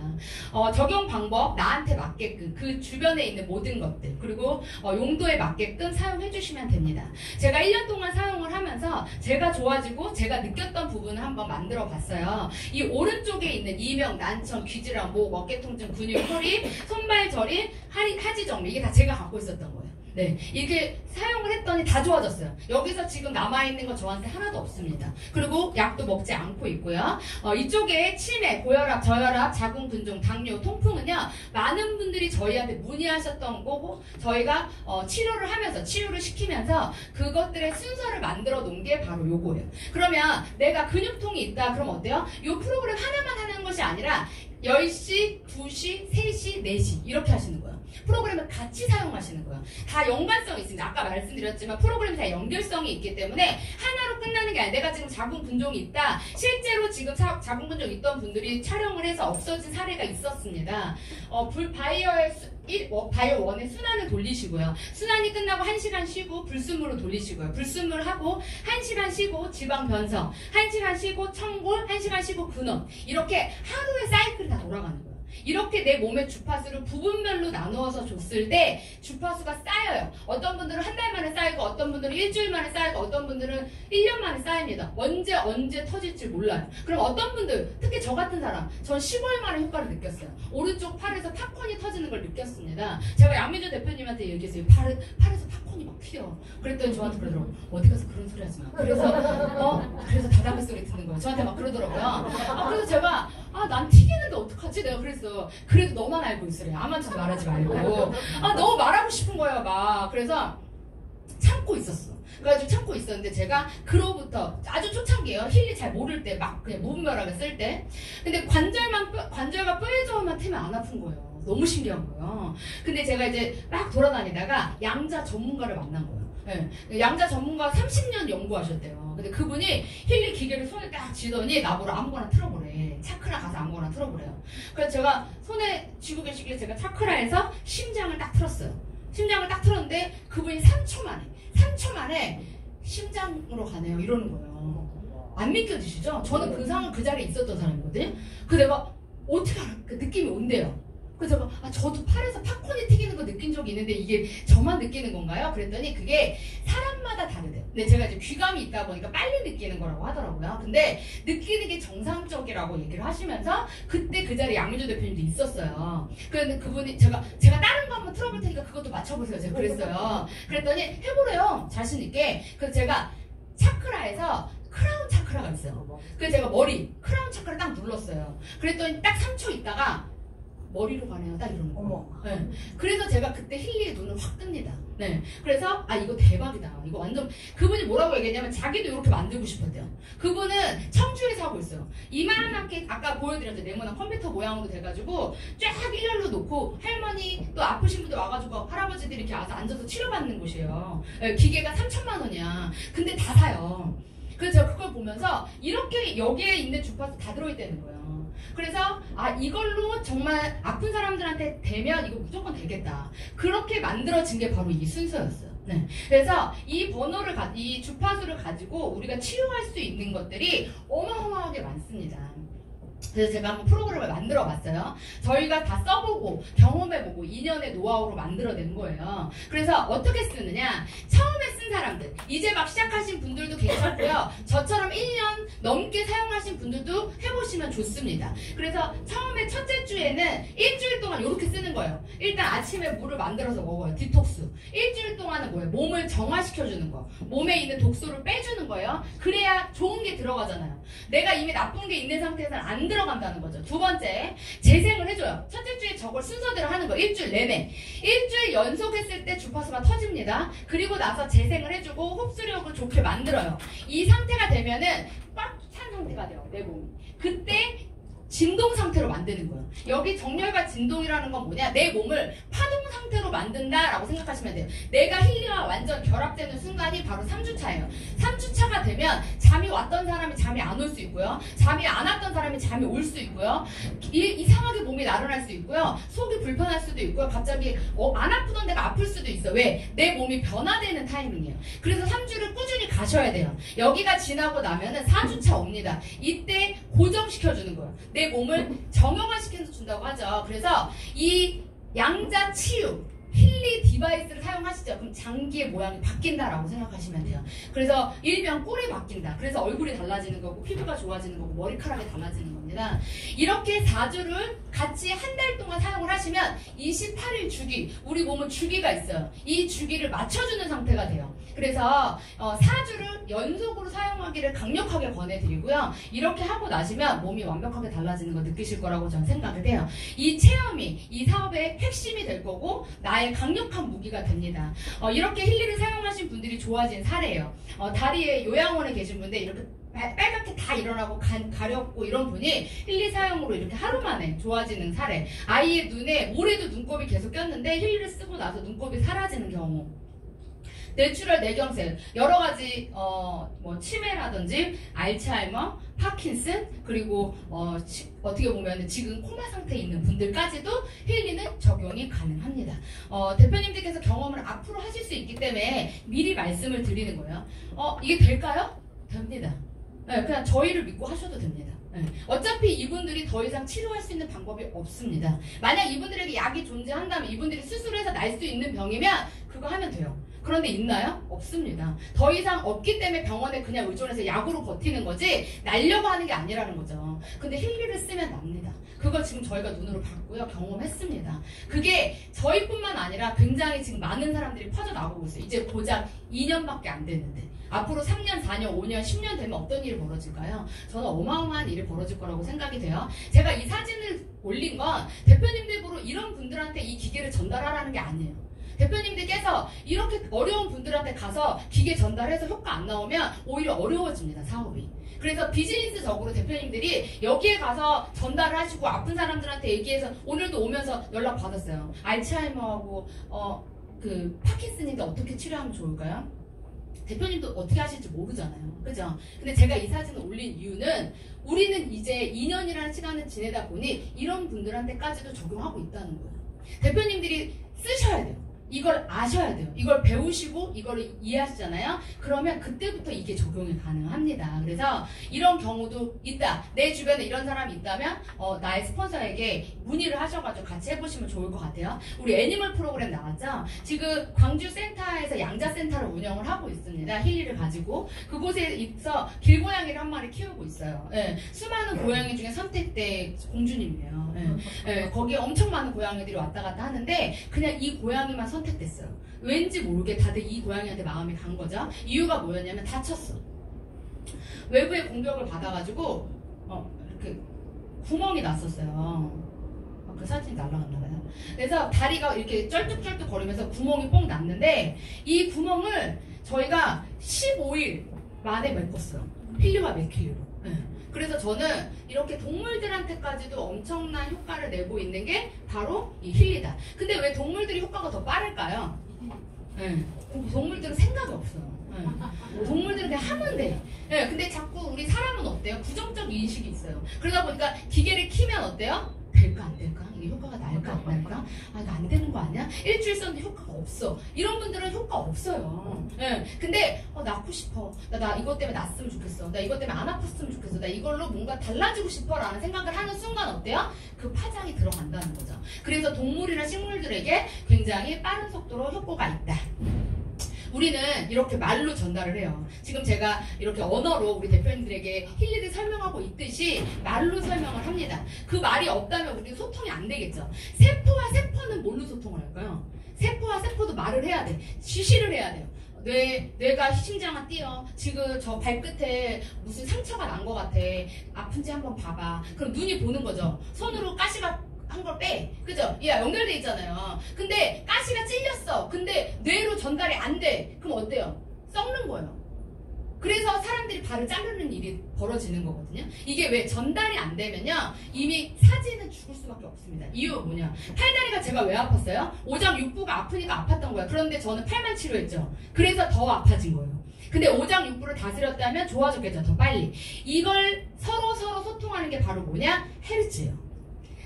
적용 방법 나한테 맞게끔 그 주변에 있는 모든 것들, 그리고 용도에 맞게끔 사용해 주시면 됩니다. 제가 1년 동안 사용을 하면서 제가 좋아지고 제가 느꼈던 부분을 한번 만들어 봤어요. 이 오른쪽에 있는 이명, 난청, 귀질환, 목, 어깨통증, 근육, 허리, 손발 저림, 하지정맥, 이게 다 제가 갖고 있었던 거예요. 네, 이게 사용을 했더니 다 좋아졌어요. 여기서 지금 남아있는 건 저한테 하나도 없습니다. 그리고 약도 먹지 않고 있고요. 이쪽에 치매, 고혈압, 저혈압, 자궁근종, 당뇨, 통풍은요, 많은 분들이 저희한테 문의하셨던 거고, 저희가 치료를 하면서, 치유를 시키면서 그것들의 순서를 만들어 놓은 게 바로 요거예요. 그러면 내가 근육통이 있다, 그럼 어때요? 요 프로그램 하나만 하는 것이 아니라 10시, 2시, 3시, 4시 이렇게 하시는 거예요. 프로그램을 같이 사용하시는 거예요. 다 연관성이 있습니다. 아까 말씀드렸지만 프로그램이 다 연결성이 있기 때문에 하나로 끝나는 게 아니라 내가 지금 자궁근종이 있다. 실제로 지금 자궁근종 있던 분들이 촬영을 해서 없어진 사례가 있었습니다. 바이오 1의 순환을 돌리시고요. 순환이 끝나고 1시간 쉬고 불순물로 돌리시고요. 불순물 하고 1시간 쉬고 지방 변성, 1시간 쉬고 청골, 1시간 쉬고 근원, 이렇게 하루의 사이클이 다 돌아가는 거예요. 이렇게 내 몸의 주파수를 부분별로 나누어서 줬을 때 주파수가 쌓여요. 어떤 분들은 한 달 만에 쌓이고, 어떤 분들은 일주일 만에 쌓이고, 어떤 분들은 1년 만에 쌓입니다. 언제 터질지 몰라요. 그럼 어떤 분들, 특히 저 같은 사람, 전 15일 만에 효과를 느꼈어요. 오른쪽 팔에서 팝콘이 터지는 걸 느꼈습니다. 제가 양민주 대표님한테 얘기했어요. 팔에서 팝콘이 막 튀어. 그랬더니 저한테 그러더라고요. 어디 가서 그런 소리 하지 마. 그래서 다다그 소리 듣는 거예요. 저한테 막 그러더라고요. 그래서 제가 난 튀기는데 어떡하지? 내가 그래도 너만 알고 있으래. 아무한테도 말하지 말고. 너무 말하고 싶은 거예요, 막. 그래서 참고 있었어. 그래가지고 참고 있었는데 제가 그로부터 아주 초창기예요. 힐리 잘 모를 때 막 그냥 무분별하게 쓸 때. 근데 관절과 뼈의 저음만 트면 안 아픈 거예요. 너무 신기한 거예요. 근데 제가 이제 막 돌아다니다가 양자 전문가를 만난 거예요. 네. 양자 전문가 30년 연구하셨대요. 근데 그분이 힐리 기계를 손에 딱 쥐더니 나보고 아무거나 틀어보래. 차크라 가서 아무거나 틀어보래요. 그래서 제가 손에 쥐고 계시길래 제가 차크라에서 심장을 딱 틀었어요. 심장을 딱 틀었는데 그분이 3초 만에 심장으로 가네요. 이러는 거예요. 안 믿겨지시죠? 저는 그 상황 그 자리에 있었던 사람이거든요. 그래서 내가 어떻게 알아? 그 느낌이 온대요. 그래서 제가 저도 팔에서 팝콘이 튀기는 거 느낀 적이 있는데 이게 저만 느끼는 건가요? 그랬더니 그게 사람마다 다르대요. 근데 제가 이제 귀감이 있다 보니까 빨리 느끼는 거라고 하더라고요. 근데 느끼는 게 정상적이라고 얘기를 하시면서 그때 그 자리에 양민주 대표님도 있었어요. 그런데 그분이 제가 다른 거 한번 틀어볼 테니까 그것도 맞춰보세요. 제가 그랬어요. 그랬더니 해보래요. 자신 있게. 그래서 제가 차크라에서 크라운 차크라가 있어요. 그래서 제가 크라운 차크라 딱 눌렀어요. 그랬더니 딱 3초 있다가 머리로 가네요. 딱 이러는 거. 네. 그래서 제가 그때 힐리의 눈을 확 뜹니다. 네. 그래서 이거 대박이다. 이거 완전 그분이 뭐라고 얘기했냐면 자기도 이렇게 만들고 싶었대요. 그분은 청주에서 하고 있어요. 이만하게 아까 보여드렸죠. 네모난 컴퓨터 모양으로 돼가지고 쫙 일렬로 놓고 할머니 또 아프신 분들 와가지고 할아버지들이 이렇게 와서 앉아서 치료받는 곳이에요. 네. 기계가 3천만 원이야. 근데 다 사요. 그래서 제가 그걸 보면서 이렇게 여기에 있는 주파수 다 들어있다는 거예요. 그래서 이걸로 정말 아픈 사람들한테 되면 이거 무조건 되겠다. 그렇게 만들어진 게 바로 이 순서였어요. 네. 그래서 이 주파수를 가지고 우리가 치유할 수 있는 것들이 어마어마하게 많습니다. 그래서 제가 한번 프로그램을 만들어 봤어요. 저희가 다 써보고 경험해보고 2년의 노하우로 만들어낸 거예요. 그래서 어떻게 쓰느냐, 처음에 쓴 사람들, 이제 막 시작하신 분들도 괜찮고요, 저처럼 1년 넘게 사용하신 분들도 해보시면 좋습니다. 그래서 처음에 첫째 주에는 일주일 동안 이렇게 쓰는 거예요. 일단 아침에 물을 만들어서 먹어요. 디톡스. 일주일 동안은 뭐예요? 몸을 정화시켜주는 거, 몸에 있는 독소를 빼주는 거예요. 그래야 좋은 게 들어가잖아요. 내가 이미 나쁜 게 있는 상태에서는 안 들어간다는 거죠. 두 번째, 재생을 해줘요. 첫째 주에 저걸 순서대로 하는 거, 일주일 내내. 일주일 연속했을 때 주파수가 터집니다. 그리고 나서 재생을 해주고 흡수력을 좋게 만들어요. 이 상태가 되면은 꽉 찬 상태가 돼요, 내 몸이. 그때 진동 상태로 만드는 거예요. 여기 정렬과 진동이라는 건 뭐냐, 내 몸을 파동 상태로 만든다라고 생각하시면 돼요. 내가 힐리와 완전 결합되는 순간이 바로 3주차예요. 3주차가 되면 잠이 왔던 사람이 잠이 안 올 수 있고요, 잠이 안 왔던 사람이 잠이 올 수 있고요, 이상하게 몸이 나른할 수 있고요, 속이 불편할 수도 있고요, 갑자기 안 아프던 데가 아플 수도 있어요. 왜? 내 몸이 변화되는 타이밍이에요. 그래서 3주를 꾸준히 가셔야 돼요. 여기가 지나고 나면은 4주차 옵니다. 이때 고정시켜주는 거예요. 내 몸을 정형화시켜서 준다고 하죠. 그래서 이 양자 치유 힐리 디바이스를 사용하시죠. 그럼 장기의 모양이 바뀐다라고 생각하시면 돼요. 그래서 일명 꼴이 바뀐다. 그래서 얼굴이 달라지는 거고, 피부가 좋아지는 거고, 머리카락이 달라지는 겁니다. 이렇게 4주를 같이 한 달 동안 사용을 하시면 28일 주기, 우리 몸은 주기가 있어요. 이 주기를 맞춰주는 상태가 돼요. 그래서 4주를 연속으로 사용하기를 강력하게 권해드리고요. 이렇게 하고 나시면 몸이 완벽하게 달라지는 거 느끼실 거라고 저는 생각을 해요. 이 체험이 이 사업의 핵심이 될 거고 나의 강력한 무기가 됩니다. 이렇게 힐리를 사용하신 분들이 좋아진 사례예요. 다리에 요양원에 계신 분들 이렇게 빨갛게 다 일어나고 가렵고 이런 분이 힐리 사용으로 이렇게 하루 만에 좋아지는 사례. 아이의 눈에 올해도 눈곱이 계속 꼈는데 힐리를 쓰고 나서 눈곱이 사라지는 경우. 뇌출혈, 뇌경색, 여러 가지 뭐 치매라든지 알츠하이머, 파킨슨, 그리고 어떻게 보면 지금 코마 상태에 있는 분들까지도 힐리는 적용이 가능합니다. 대표님들께서 경험을 앞으로 하실 수 있기 때문에 미리 말씀을 드리는 거예요. 이게 될까요? 됩니다. 네, 그냥 저희를 믿고 하셔도 됩니다. 네. 어차피 이분들이 더 이상 치료할 수 있는 방법이 없습니다. 만약 이분들에게 약이 존재한다면, 이분들이 수술해서 날 수 있는 병이면 그거 하면 돼요. 그런데 있나요? 없습니다. 더 이상 없기 때문에 병원에 그냥 의존해서 약으로 버티는 거지 날려고 하는 게 아니라는 거죠. 근데 힐리를 쓰면 납니다. 그걸 지금 저희가 눈으로 봤고요, 경험했습니다. 그게 저희뿐만 아니라 굉장히 지금 많은 사람들이 퍼져나오고 있어요. 이제 고작 2년밖에 안 됐는데 앞으로 3년, 4년, 5년, 10년 되면 어떤 일이 벌어질까요? 저는 어마어마한 일이 벌어질 거라고 생각이 돼요. 제가 이 사진을 올린 건 대표님들으로 이런 분들한테 이 기계를 전달하라는 게 아니에요. 대표님들께서 이렇게 어려운 분들한테 가서 기계 전달해서 효과 안 나오면 오히려 어려워집니다, 사업이. 그래서 비즈니스적으로 대표님들이 여기에 가서 전달을 하시고 아픈 사람들한테 얘기해서, 오늘도 오면서 연락 받았어요. 알츠하이머하고 그 파킨슨인데 어떻게 치료하면 좋을까요? 대표님도 어떻게 하실지 모르잖아요. 그죠? 근데 제가 이 사진을 올린 이유는 우리는 이제 2년이라는 시간을 지내다 보니 이런 분들한테까지도 적용하고 있다는 거예요. 대표님들이 쓰셔야 돼요. 이걸 아셔야 돼요. 이걸 배우시고 이걸 이해하시잖아요. 그러면 그때부터 이게 적용이 가능합니다. 그래서 이런 경우도 있다. 내 주변에 이런 사람이 있다면 나의 스폰서에게 문의를 하셔가지고 같이 해보시면 좋을 것 같아요. 우리 애니멀 프로그램 나왔죠? 지금 광주 센터에서 양자센터를 운영을 하고 있습니다. 힐리를 가지고 그곳에 있어 길고양이를 한 마리 키우고 있어요. 예, 수많은 고양이 중에 선택대 공주님이에요. 예, 거기에 엄청 많은 고양이들이 왔다 갔다 하는데 그냥 이 고양이만 선택됐어요. 왠지 모르게 다들 이 고양이한테 마음이 간 거죠. 이유가 뭐였냐면 다쳤어. 외부의 공격을 받아가지고 이렇게 구멍이 났었어요. 그 사진이 날라갔나 봐요. 그래서 다리가 이렇게 쩔뚝쩔뚝 거리면서 구멍이 뽕 났는데 이 구멍을 저희가 15일 만에 메꿨어요. 힐리와 메킬리로. 그래서 저는 이렇게 동물들한테까지도 엄청난 효과를 내고 있는 게 바로 이 힐리다. 근데 왜 동물들이 효과가 더 빠를까요? 동물들은 생각이 없어요. 동물들은 그냥 하면 돼. 근데 자꾸 우리 사람은 어때요? 부정적 인식이 있어요. 그러다 보니까 기계를 키면 어때요? 될까 안 될까? 이게 이게 효과가 날까 안 날까? 아 이거 안 되는 거 아니야? 일주일 썼는데 효과가 없어. 이런 분들은 효과 없어요. 예. 근데 낳고 싶어. 나 이것 때문에 낳았으면 좋겠어. 나 이것 때문에 안 아팠으면 좋겠어. 나 이걸로 뭔가 달라지고 싶어라는 생각을 하는 순간 어때요? 그 파장이 들어간다는 거죠. 그래서 동물이나 식물들에게 굉장히 빠른 속도로 효과가 있다. 우리는 이렇게 말로 전달을 해요. 지금 제가 이렇게 언어로 우리 대표님들에게 힐리를 설명하고 있듯이 말로 설명을 합니다. 그 말이 없다면 우리는 소통이 안 되겠죠. 세포와 세포는 뭘로 소통을 할까요? 세포와 세포도 말을 해야 돼. 지시를 해야 돼요. 뇌가 심장아 뛰어. 지금 저 발끝에 무슨 상처가 난 것 같아. 아픈지 한번 봐봐. 그럼 눈이 보는 거죠. 손으로 가시가 한 걸 빼. 그죠? 야, 연결돼 있잖아요. 근데 가시가 찔렸어. 근데 뇌로 전달이 안 돼. 그럼 어때요? 썩는 거예요. 그래서 사람들이 발을 자르는 일이 벌어지는 거거든요. 이게 왜 전달이 안 되면요. 이미 사지는 죽을 수밖에 없습니다. 이유가 뭐냐? 팔다리가 제가 왜 아팠어요? 오장육부가 아프니까 아팠던 거예요. 그런데 저는 팔만 치료했죠. 그래서 더 아파진 거예요. 근데 오장육부를 다스렸다면 좋아졌겠죠. 더 빨리. 이걸 서로 소통하는 게 바로 뭐냐? 헤르츠예요.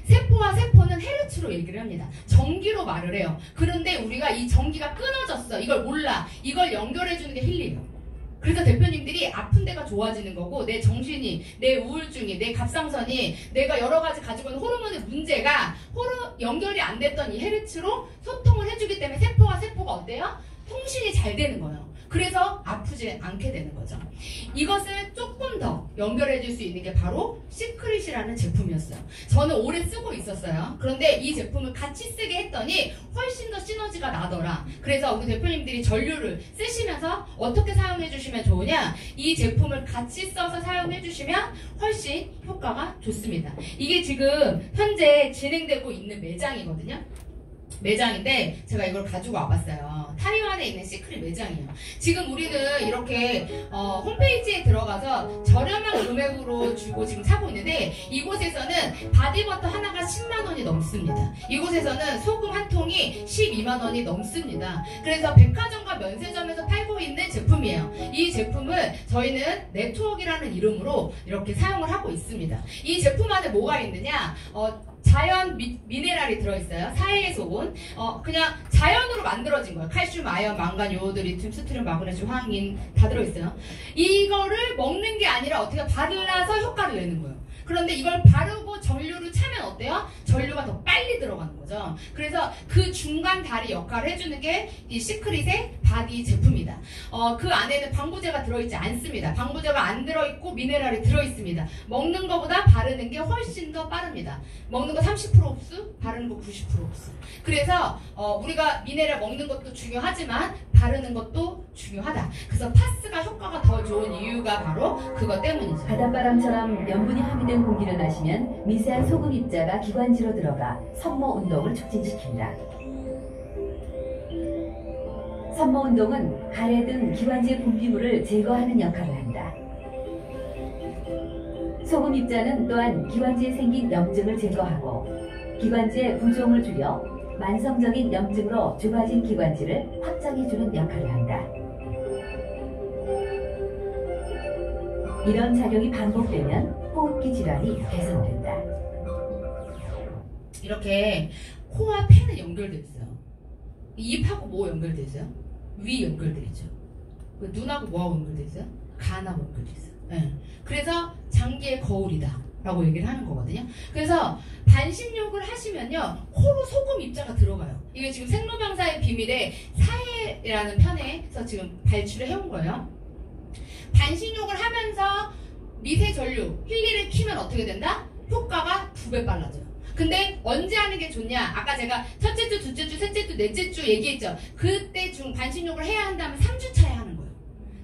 세포와 세포는 헤르츠로 얘기를 합니다. 전기로 말을 해요. 그런데 우리가 이 전기가 끊어졌어. 이걸 몰라. 이걸 연결해주는 게 힐리예요. 그래서 대표님들이 아픈 데가 좋아지는 거고 내 정신이, 내 우울증이, 내 갑상선이, 내가 여러 가지 가지고 있는 호르몬의 문제가 연결이 안 됐던 이 헤르츠로 소통을 해주기 때문에 세포와 세포가 어때요? 통신이 잘 되는 거예요. 그래서 아프지 않게 되는 거죠. 이것을 조금 더 연결해 줄 수 있는 게 바로 시크릿이라는 제품이었어요. 저는 오래 쓰고 있었어요. 그런데 이 제품을 같이 쓰게 했더니 훨씬 더 시너지가 나더라. 그래서 우리 대표님들이 전류를 쓰시면서 어떻게 사용해 주시면 좋으냐? 이 제품을 같이 써서 사용해 주시면 훨씬 효과가 좋습니다. 이게 지금 현재 진행되고 있는 매장이거든요. 매장인데 제가 이걸 가지고 와봤어요. 타이완에 있는 시크릿 매장이에요. 지금 우리는 이렇게 홈페이지에 들어가서 저렴한 금액으로 주고 지금 사고 있는데 이곳에서는 바디버터 하나가 10만원이 넘습니다. 이곳에서는 소금 한 통이 12만원이 넘습니다. 그래서 백화점과 면세점에서 팔고 있는 제품이에요. 이 제품을 저희는 네트워크라는 이름으로 이렇게 사용을 하고 있습니다. 이 제품 안에 뭐가 있느냐? 자연 미네랄이 들어있어요. 사해에서 온 그냥 자연으로 만들어진 거예요. 칼슘, 아연, 망간, 요오드, 리튬, 스트륨, 마그네슘, 황인 다 들어있어요. 이거를 먹는 게 아니라 어떻게 발라서 효과를 내는 거예요. 그런데 이걸 바르고 전류를 차면 어때요? 전류가 더 빨리 들어가는 거죠. 그래서 그 중간 다리 역할을 해주는 게 이 시크릿의 바디 제품이다. 그 안에는 방부제가 들어있지 않습니다. 방부제가 안 들어있고 미네랄이 들어있습니다. 먹는 것보다 바르는 게 훨씬 더 빠릅니다. 먹는 거 30% 흡수, 바르는 거 90% 흡수. 그래서 우리가 미네랄 먹는 것도 중요하지만 바르는 것도 중요하다. 그래서 파스가 효과가 더 좋은 이유가 바로 그것 때문이죠. 바닷바람처럼 염분이 함유된 공기를 마시면 미세한 소금 입자가 기관지로 들어가 섬모 운동을 촉진시킨다. 섬모 운동은 가래 등 기관지의 분비물을 제거하는 역할을 한다. 소금 입자는 또한 기관지에 생긴 염증을 제거하고 기관지의 부종을 줄여 만성적인 염증으로 좁아진 기관지를 확장해주는 역할을 한다. 이런 작용이 반복되면 호흡기 질환이 개선된다. 이렇게 코와 폐는 연결되어 있어요. 입하고 뭐 연결되어 있어요? 위 연결되어 있죠. 눈하고 뭐하고 연결되어 있어요? 간하고 연결되어 있어요. 네. 그래서 장기의 거울이다 라고 얘기를 하는 거거든요. 그래서 반신욕을 하시면요 코로 소금 입자가 들어가요. 이게 지금 생로병사의 비밀의 사해라는 편에서 지금 발출을 해온 거예요. 반신욕을 하면서 미세 전류, 힐리를 키면 어떻게 된다? 효과가 2배 빨라져요. 근데 언제 하는 게 좋냐? 아까 제가 첫째 주, 둘째 주, 셋째 주, 넷째 주 얘기했죠. 그때 중 반신욕을 해야 한다면 3주 차에 하는 거예요.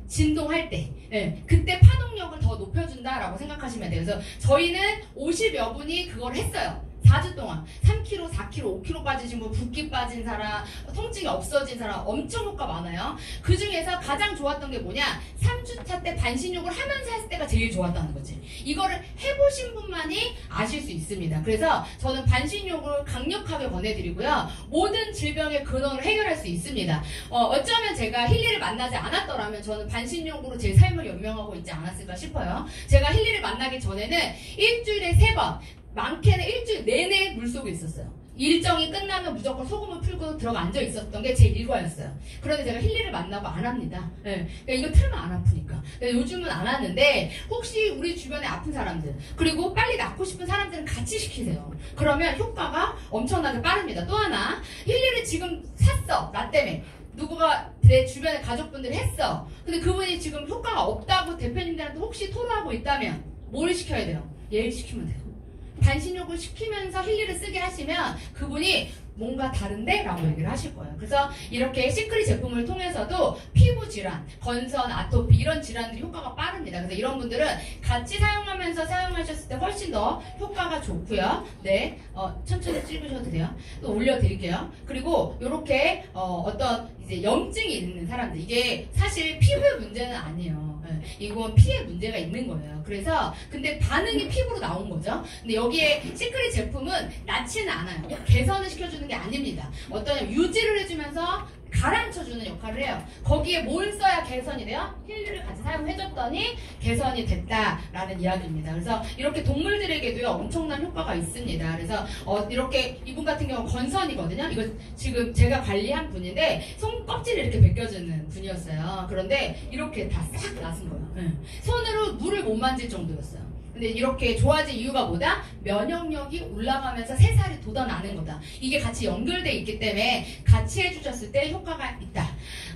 진동할 때. 네, 그때 파동력을 더 높여준다라고 생각하시면 돼요. 그래서 저희는 50여 분이 그걸 했어요. 4주 동안 3kg, 4kg, 5kg 빠지신 분, 붓기 빠진 사람, 통증이 없어진 사람 엄청 효과 많아요. 그 중에서 가장 좋았던 게 뭐냐? 3주차 때 반신욕을 하면서 했을 때가 제일 좋았다는 거지. 이거를 해보신 분만이 아실 수 있습니다. 그래서 저는 반신욕을 강력하게 권해드리고요. 모든 질병의 근원을 해결할 수 있습니다. 어쩌면 제가 힐리를 만나지 않았더라면 저는 반신욕으로 제 삶을 연명하고 있지 않았을까 싶어요. 제가 힐리를 만나기 전에는 일주일에 3번 많게는 일주일 내내 물속에 있었어요. 일정이 끝나면 무조건 소금을 풀고 들어가 앉아 있었던 게 제 일과였어요. 그런데 제가 힐리를 만나고 안 합니다. 네. 그러니까 이거 틀면 안 아프니까. 요즘은 안 하는데 혹시 우리 주변에 아픈 사람들 그리고 빨리 낫고 싶은 사람들은 같이 시키세요. 그러면 효과가 엄청나게 빠릅니다. 또 하나 힐리를 지금 샀어. 나 때문에. 누구가 내 주변에 가족분들이 했어. 근데 그분이 지금 효과가 없다고 대표님들한테 혹시 토로하고 있다면 뭘 시켜야 돼요? 얘를 시키면 돼요. 반신욕을 시키면서 힐리를 쓰게 하시면 그분이 뭔가 다른데? 라고 얘기를 하실 거예요. 그래서 이렇게 시크릿 제품을 통해서도 피부 질환, 건선, 아토피 이런 질환들이 효과가 빠릅니다. 그래서 이런 분들은 같이 사용하면서 사용하셨을 때 훨씬 더 효과가 좋고요. 네, 천천히 찍으셔도 돼요. 또 올려드릴게요. 그리고 이렇게 어떤 이제 염증이 있는 사람들 이게 사실 피부의 문제는 아니에요. 이건 피에 문제가 있는 거예요. 그래서 근데 반응이 피부로 나온 거죠. 근데 여기에 시크릿 제품은 낫지는 않아요. 개선을 시켜주는 게 아닙니다. 어떤 유지를 해주면서 가라앉혀주는 역할을 해요. 거기에 뭘 써야 개선이 돼요? 힐리를 같이 사용해줬더니 개선이 됐다라는 이야기입니다. 그래서 이렇게 동물들에게도요 엄청난 효과가 있습니다. 그래서 이렇게 이분 같은 경우 건선이거든요. 이거 지금 제가 관리한 분인데 손 껍질을 이렇게 벗겨주는 분이었어요. 그런데 이렇게 다 싹 나은 거예요. 손으로 물을 못 만질 정도였어요. 근데 이렇게 좋아진 이유가 뭐다? 면역력이 올라가면서 새살이 돋아나는 거다. 이게 같이 연결돼 있기 때문에 같이 해주셨을 때 효과가 있다.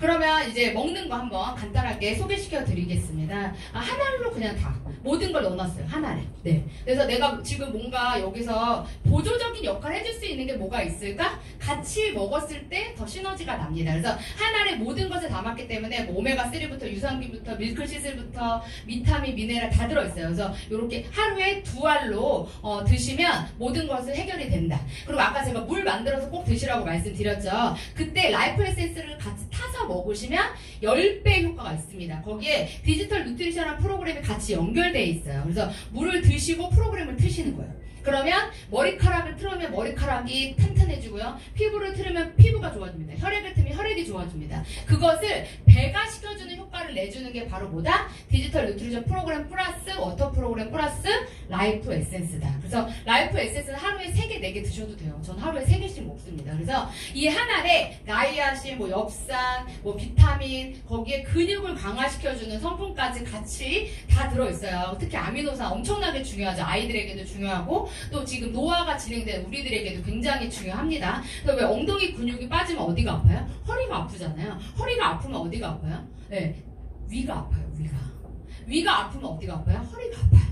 그러면 이제 먹는 거 한번 간단하게 소개시켜 드리겠습니다. 한 알로 그냥 다 모든 걸 넣어놨어요. 한 알에. 네. 그래서 내가 지금 뭔가 여기서 보조적인 역할을 해줄 수 있는 게 뭐가 있을까? 같이 먹었을 때 더 시너지가 납니다. 그래서 한 알에 모든 것을 담았기 때문에 뭐 오메가3부터 유산균부터 밀크시슬부터 비타민, 미네랄 다 들어있어요. 그래서 이렇게 하루에 2알로 드시면 모든 것을 해결이 된다. 그리고 아까 제가 물 만들어서 꼭 드시라고 말씀드렸죠. 그때 라이프 에센스를 같이 타서 먹으시면 10배 효과가 있습니다. 거기에 디지털 뉴트리션한 프로그램이 같이 연결되어 있어요. 그래서 물을 드시고 프로그램을 트시는 거예요. 그러면 머리카락을 틀으면 머리카락이 튼튼해지고요. 피부를 틀으면 피부가 좋아집니다. 혈액을 틀면 혈액이 좋아집니다. 그것을 배가 시켜주는 효과를 내주는 게 바로 뭐다? 디지털 뉴트리션 프로그램 플러스 워터 프로그램 플러스 라이프 에센스다. 그래서 라이프 에센스는 하루에 3개, 4개 드셔도 돼요. 전 하루에 3개씩 먹습니다. 그래서 이 한 알에 나이아신, 뭐 엽산, 뭐 비타민, 거기에 근육을 강화시켜주는 성분까지 같이 다 들어있어요. 특히 아미노산 엄청나게 중요하죠. 아이들에게도 중요하고 또 지금 노화가 진행된 우리들에게도 굉장히 중요합니다. 그래서 왜 엉덩이 근육이 빠지면 어디가 아파요? 허리가 아프잖아요. 허리가 아프면 어디가 아파요? 네, 위가 아파요. 위가 아프면 어디가 아파요? 허리가 아파요.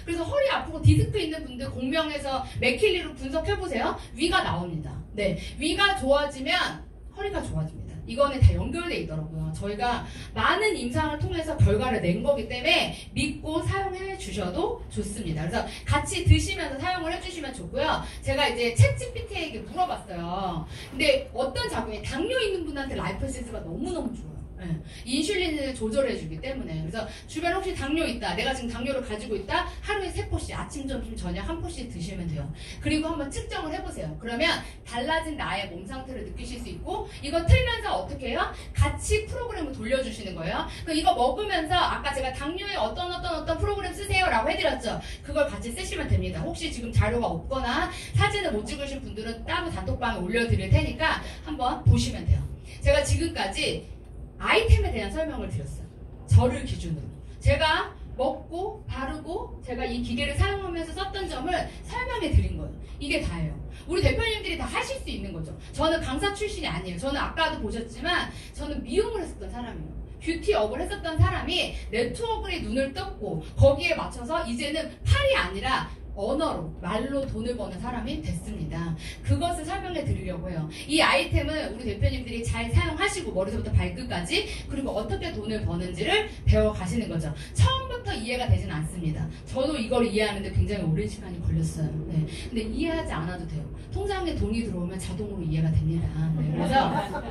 그래서 허리 아프고 디스크 있는 분들 공명에서 맥킬리로 분석해보세요. 위가 나옵니다. 네, 위가 좋아지면 허리가 좋아집니다. 이거는 다 연결되어 있더라고요. 저희가 많은 임상을 통해서 결과를 낸 거기 때문에 믿고 사용해 주셔도 좋습니다. 그래서 같이 드시면서 사용을 해주시면 좋고요. 제가 이제 챗GPT에게 물어봤어요. 근데 어떤 작용이 당뇨 있는 분한테 라이프 에센스가 너무너무 좋아요. 네. 인슐린을 조절해주기 때문에. 그래서 주변에 혹시 당뇨 있다, 내가 지금 당뇨를 가지고 있다, 하루에 3포씩 아침, 점심, 저녁 1포씩 드시면 돼요. 그리고 한번 측정을 해보세요. 그러면 달라진 나의 몸 상태를 느끼실 수 있고, 이거 틀면서 어떻게 해요? 같이 프로그램을 돌려주시는 거예요. 이거 먹으면서 아까 제가 당뇨에 어떤 프로그램 쓰세요 라고 해드렸죠. 그걸 같이 쓰시면 됩니다. 혹시 지금 자료가 없거나 사진을 못 찍으신 분들은 따로 단톡방에 올려드릴 테니까 한번 보시면 돼요. 제가 지금까지 아이템에 대한 설명을 드렸어요. 저를 기준으로. 제가 먹고 바르고 제가 이 기계를 사용하면서 썼던 점을 설명해 드린 거예요. 이게 다예요. 우리 대표님들이 다 하실 수 있는 거죠. 저는 강사 출신이 아니에요. 저는 아까도 보셨지만 저는 미용을 했었던 사람이에요. 뷰티업을 했었던 사람이 네트워크에 눈을 떴고 거기에 맞춰서 이제는 팔이 아니라 언어로, 말로 돈을 버는 사람이 됐습니다. 그것을 설명해 드리려고 해요. 이 아이템은 우리 대표님들이 잘 사용하시고 머리부터 발끝까지 그리고 어떻게 돈을 버는지를 배워가시는 거죠. 처음부터 이해가 되진 않습니다. 저도 이걸 이해하는데 굉장히 오랜 시간이 걸렸어요. 네. 근데 이해하지 않아도 돼요. 통장에 돈이 들어오면 자동으로 이해가 됩니다. 네. 그래서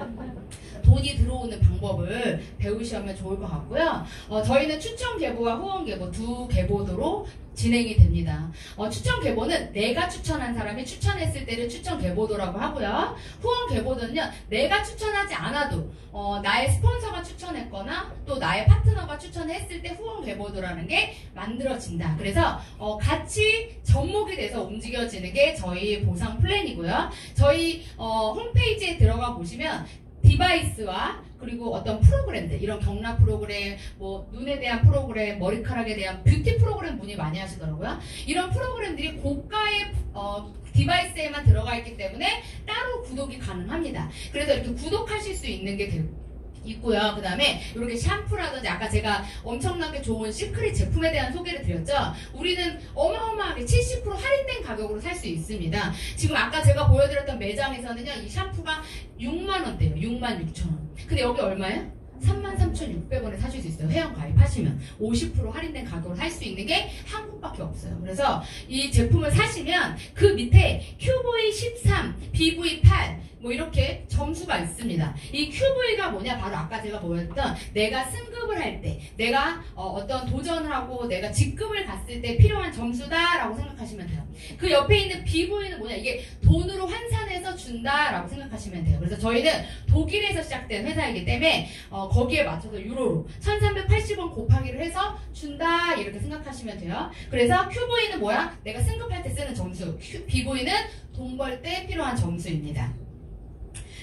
돈이 들어오는 방법을 배우시면 좋을 것 같고요. 저희는 추천 계보와 후원 계보 두 계보도로 진행이 됩니다. 추천 계보는 내가 추천한 사람이 추천했을 때를 추천 계보도라고 하고요. 후원 계보도는요, 내가 추천하지 않아도 나의 스폰서가 추천했거나 또 나의 파트너가 추천했을 때 후원 계보도라는 게 만들어진다. 그래서 같이 접목이 돼서 움직여지는 게 저희 보상 플랜이고요. 저희 홈페이지에 들어가 보시면 디바이스와 그리고 어떤 프로그램들, 이런 경락 프로그램, 뭐 눈에 대한 프로그램, 머리카락에 대한 뷰티 프로그램 문의 많이 하시더라고요. 이런 프로그램들이 고가의 디바이스에만 들어가 있기 때문에 따로 구독이 가능합니다. 그래서 이렇게 구독하실 수 있는 게 있고요. 그 다음에 이렇게 샴푸라든지 아까 제가 엄청나게 좋은 시크릿 제품에 대한 소개를 드렸죠. 우리는 어마어마하게 70% 할인된 가격으로 살 수 있습니다. 지금 아까 제가 보여드렸던 매장에서는요, 이 샴푸가 6만원대예요. 66,000원. 근데 여기 얼마예요? 33,600원에 사실 수 있어요. 회원 가입하시면 50% 할인된 가격으로 살 수 있는 게 한국밖에 없어요. 그래서 이 제품을 사시면 그 밑에 QV13, BV8 뭐 이렇게 점수가 있습니다. 이 QV가 뭐냐, 바로 아까 제가 보였던 내가 승급을 할 때, 내가 어떤 도전을 하고 내가 직급을 갔을 때 필요한 점수다라고 생각하시면 돼요. 그 옆에 있는 BV는 뭐냐, 이게 돈으로 환산해서 준다라고 생각하시면 돼요. 그래서 저희는 독일에서 시작된 회사이기 때문에 거기에 맞춰서 유로로 1380원 곱하기를 해서 준다 이렇게 생각하시면 돼요. 그래서 QV는 뭐야? 내가 승급할 때 쓰는 점수, BV는 돈 벌 때 필요한 점수입니다.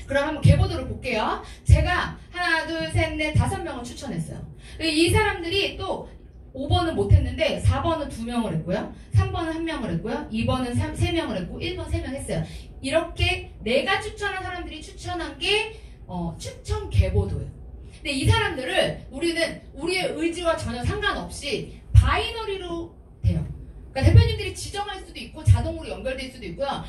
그럼 한번 계보도를 볼게요. 제가 하나, 둘, 셋, 넷, 5명을 추천했어요. 이 사람들이 또 5번은 못했는데 4번은 2명을 했고요. 3번은 1명을 했고요. 2번은 3명을 했고 1번 3명 했어요. 이렇게 내가 추천한 사람들이 추천한 게 추천 계보도예요. 근데 이 사람들을 우리는 우리의 의지와 전혀 상관없이 바이너리로 돼요. 그러니까 대표님들이 지정할 수도 있고 자동으로 연결될 수도 있고요.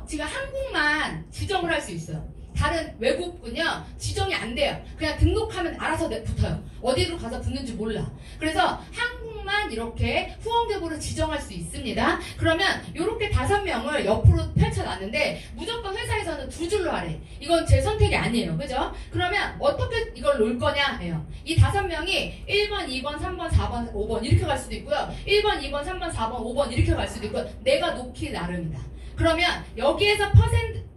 지금 한국만 지정을 할 수 있어요. 다른 외국은요 지정이 안 돼요. 그냥 등록하면 알아서 붙어요. 어디로 가서 붙는지 몰라. 그래서 한국만 이렇게 후원 계보를 지정할 수 있습니다. 그러면 이렇게 5명을 옆으로 펼쳐놨는데 무조건 회사에서는 2줄로 하래. 이건 제 선택이 아니에요. 그죠? 그러면 어떻게 이걸 놓을 거냐 해요. 이 5명이 1번, 2번, 3번, 4번, 5번 이렇게 갈 수도 있고요. 1번, 2번, 3번, 4번, 5번 이렇게 갈 수도 있고요. 내가 놓기 나름이다. 그러면 여기에서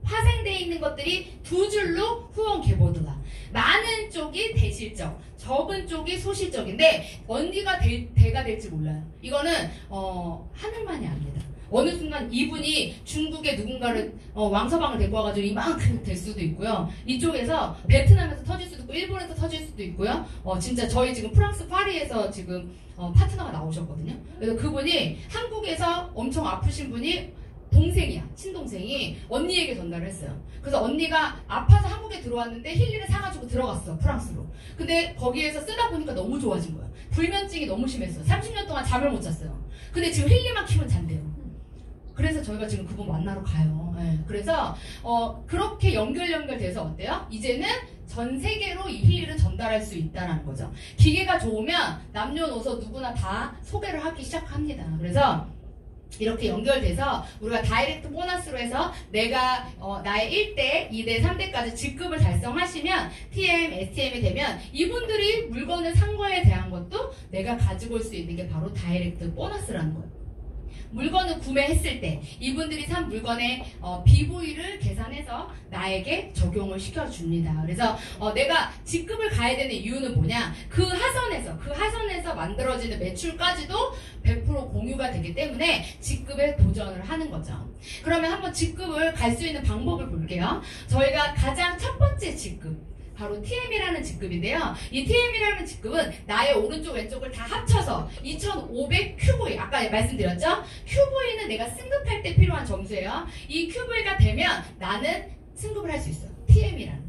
파생되어 있는 것들이 2줄로 후원 계보도다. 많은 쪽이 대실적, 적은 쪽이 소실적인데 언니가 대가 될지 몰라요. 이거는 하늘만이 압니다. 어느 순간 이분이 중국의 누군가를 왕서방을 데리고 와가지고 이만큼 될 수도 있고요. 이쪽에서 베트남에서 터질 수도 있고 일본에서 터질 수도 있고요. 진짜 저희 지금 프랑스 파리에서 지금 파트너가 나오셨거든요. 그래서 그분이 한국에서 엄청 아프신 분이 동생이야. 친동생이 언니에게 전달을 했어요. 그래서 언니가 아파서 한국에 들어왔는데 힐리를 사가지고 들어갔어. 프랑스로. 근데 거기에서 쓰다 보니까 너무 좋아진 거야. 불면증이 너무 심했어. 30년 동안 잠을 못 잤어요. 근데 지금 힐리만 키우면 잔대요. 그래서 저희가 지금 그분 만나러 가요. 네. 그래서 그렇게 연결돼서 어때요? 이제는 전 세계로 이 힐리를 전달할 수 있다는 거죠. 기계가 좋으면 남녀노소 누구나 다 소개를 하기 시작합니다. 그래서 이렇게 연결돼서 우리가 다이렉트 보너스로 해서 내가 나의 1대, 2대, 3대까지 직급을 달성하시면 TM, STM이 되면 이분들이 물건을 산 거에 대한 것도 내가 가지고 올 수 있는 게 바로 다이렉트 보너스라는 거예요. 물건을 구매했을 때 이분들이 산 물건의 BV를 계산해서 나에게 적용을 시켜줍니다. 그래서 내가 직급을 가야 되는 이유는 뭐냐? 그 하선에서 만들어지는 매출까지도 100% 공유가 되기 때문에 직급에 도전을 하는 거죠. 그러면 한번 직급을 갈 수 있는 방법을 볼게요. 저희가 가장 첫 번째 직급, 바로 TM이라는 직급인데요. 이 TM이라는 직급은 나의 오른쪽 왼쪽을 다 합쳐서 2500 QV, 아까 말씀드렸죠? QV는 내가 승급할 때 필요한 점수예요. 이 QV가 되면 나는 승급을 할 수 있어요. TM이라는.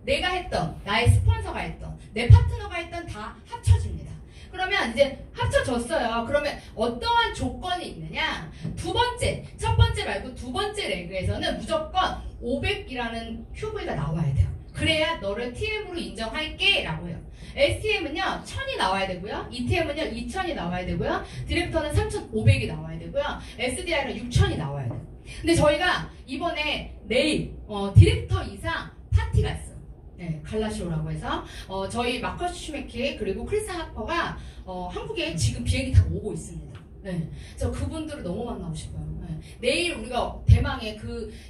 내가 했던, 나의 스폰서가 했던, 내 파트너가 했던 다 합쳐집니다. 그러면 이제 합쳐졌어요. 그러면 어떠한 조건이 있느냐? 첫 번째 말고 두 번째 레그에서는 무조건 500이라는 QV가 나와야 돼요. 그래야 너를 TM으로 인정할게 라고 해요. STM은요 1000이 나와야 되고요. ETM은요 2000이 나와야 되고요. 디렉터는 3500이 나와야 되고요. SDI는 6000이 나와야 돼요. 근데 저희가 이번에 내일 디렉터 이상 파티가 있어요. 네, 갈라시오라고 해서 저희 마커스 슈메키 그리고 크리스 하퍼가 한국에 지금 비행기 타고 오고 있습니다. 네, 저 그분들을 너무 만나고 싶어요. 네. 내일 우리가 대망의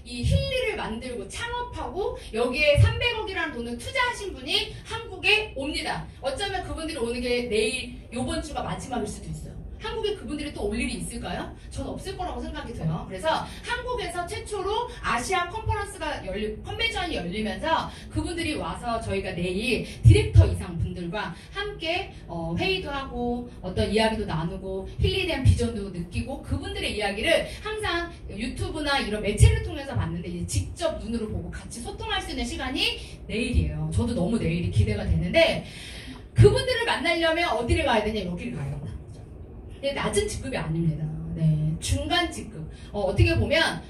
이 힐리를 만들고 창업하고 여기에 300억이라는 돈을 투자하신 분이 한국에 옵니다. 어쩌면 그분들이 오는 게 내일 요번 주가 마지막일 수도 있어요. 한국에 그분들이 또 올 일이 있을까요? 저는 없을 거라고 생각이 돼요. 그래서 한국에서 최초로 아시아 컨벤션이 열리면서 그분들이 와서 저희가 내일 디렉터 이상 분들과 함께 회의도 하고 어떤 이야기도 나누고 힐리에 대한 비전도 느끼고 그분들의 이야기를 항상 유튜브나 이런 매체를 통해서 봤는데 이제 직접 눈으로 보고 같이 소통할 수 있는 시간이 내일이에요. 저도 너무 내일이 기대가 되는데 그분들을 만나려면 어디를 가야 되냐? 여기를 가야 된다. 근데 낮은 직급이 아닙니다. 네, 중간 직급. 어떻게 보면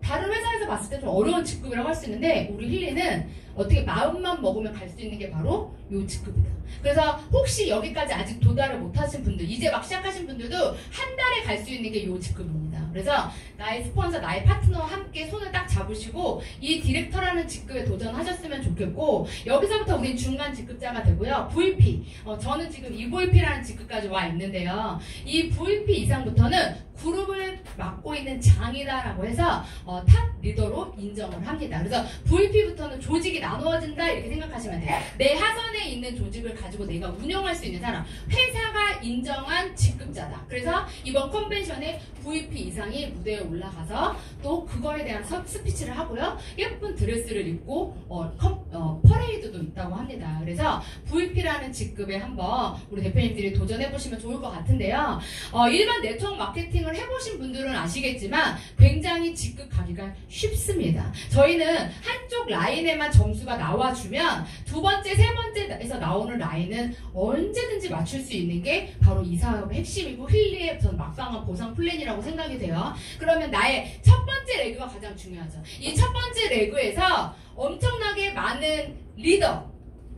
다른 회사에서 봤을 때 좀 어려운 직급이라고 할 수 있는데 우리 힐리는 어떻게 마음만 먹으면 갈 수 있는 게 바로 요 직급이다. 그래서 혹시 여기까지 아직 도달을 못하신 분들, 이제 막 시작하신 분들도 한 달에 갈 수 있는 게 요 직급입니다. 그래서 나의 스폰서, 나의 파트너와 함께 손을 딱 잡으시고 이 디렉터라는 직급에 도전하셨으면 좋겠고 여기서부터 우린 중간 직급자가 되고요. VP, 저는 지금 EVP라는 직급까지 와 있는데요. 이 VP 이상부터는 그룹을 맡고 있는 장이다라고 해서 탑 리더로 인정을 합니다. 그래서 VP부터는 조직이 나누어진다 이렇게 생각하시면 돼요. 내 하선에 있는 조직을 가지고 내가 운영할 수 있는 사람, 회사가 인정한 직급자다. 그래서 이번 컨벤션에 VP 이상이 무대에 올라가서 또 그거에 대한 스피치를 하고요. 예쁜 드레스를 입고 퍼레이드도 있다고 합니다. 그래서 VP라는 직급에 한번 우리 대표님들이 도전해보시면 좋을 것 같은데요. 일반 네트워크 마케팅을 해보신 분들은 아시겠지만 굉장히 직급 가기가 쉽습니다. 저희는 한쪽 라인에만 점수가 나와주면 두 번째, 세 번째에서 나오는 라인은 언제든지 맞출 수 있는 게 바로 이 사업의 핵심이고 힐리의 전 막강한 보상 플랜이라고 생각이 돼요. 그러면 나의 첫 번째 레그가 가장 중요하죠. 이 첫 번째 레그에서 엄청나게 많은 리더,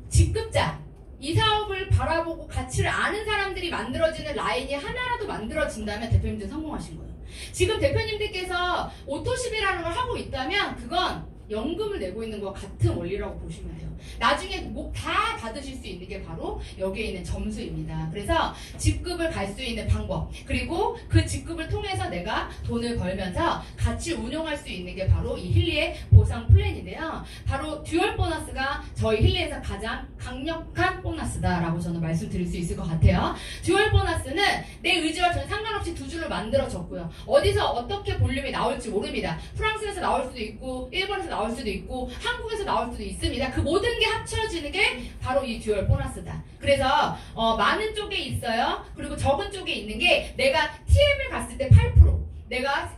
직급자, 이 사업을 바라보고 가치를 아는 사람들이 만들어지는 라인이 하나라도 만들어진다면 대표님들 성공하신 거예요. 지금 대표님들께서 오토십이라는 걸 하고 있다면 그건 연금을 내고 있는 것 같은 원리라고 보시면 돼요. 나중에 목 다 받으실 수 있는 게 바로 여기에 있는 점수입니다. 그래서 직급을 갈 수 있는 방법, 그리고 그 직급을 통해서 내가 돈을 벌면서 같이 운용할 수 있는 게 바로 이 힐리의 보상 플랜인데요. 바로 듀얼 보너스가 저희 힐리에서 가장 강력한 보너스다라고 저는 말씀드릴 수 있을 것 같아요. 듀얼 보너스는 내 의지와 전혀 상관없이 두 줄을 만들어졌고요. 어디서 어떻게 볼륨이 나올지 모릅니다. 프랑스에서 나올 수도 있고 일본에서 나올 수도 있고 한국에서 나올 수도 있습니다. 그 모든 게 합쳐지는 게 바로 이 듀얼 보너스다. 그래서 많은 쪽에 있어요. 그리고 적은 쪽에 있는 게 내가 TM을 갔을 때 8%, 내가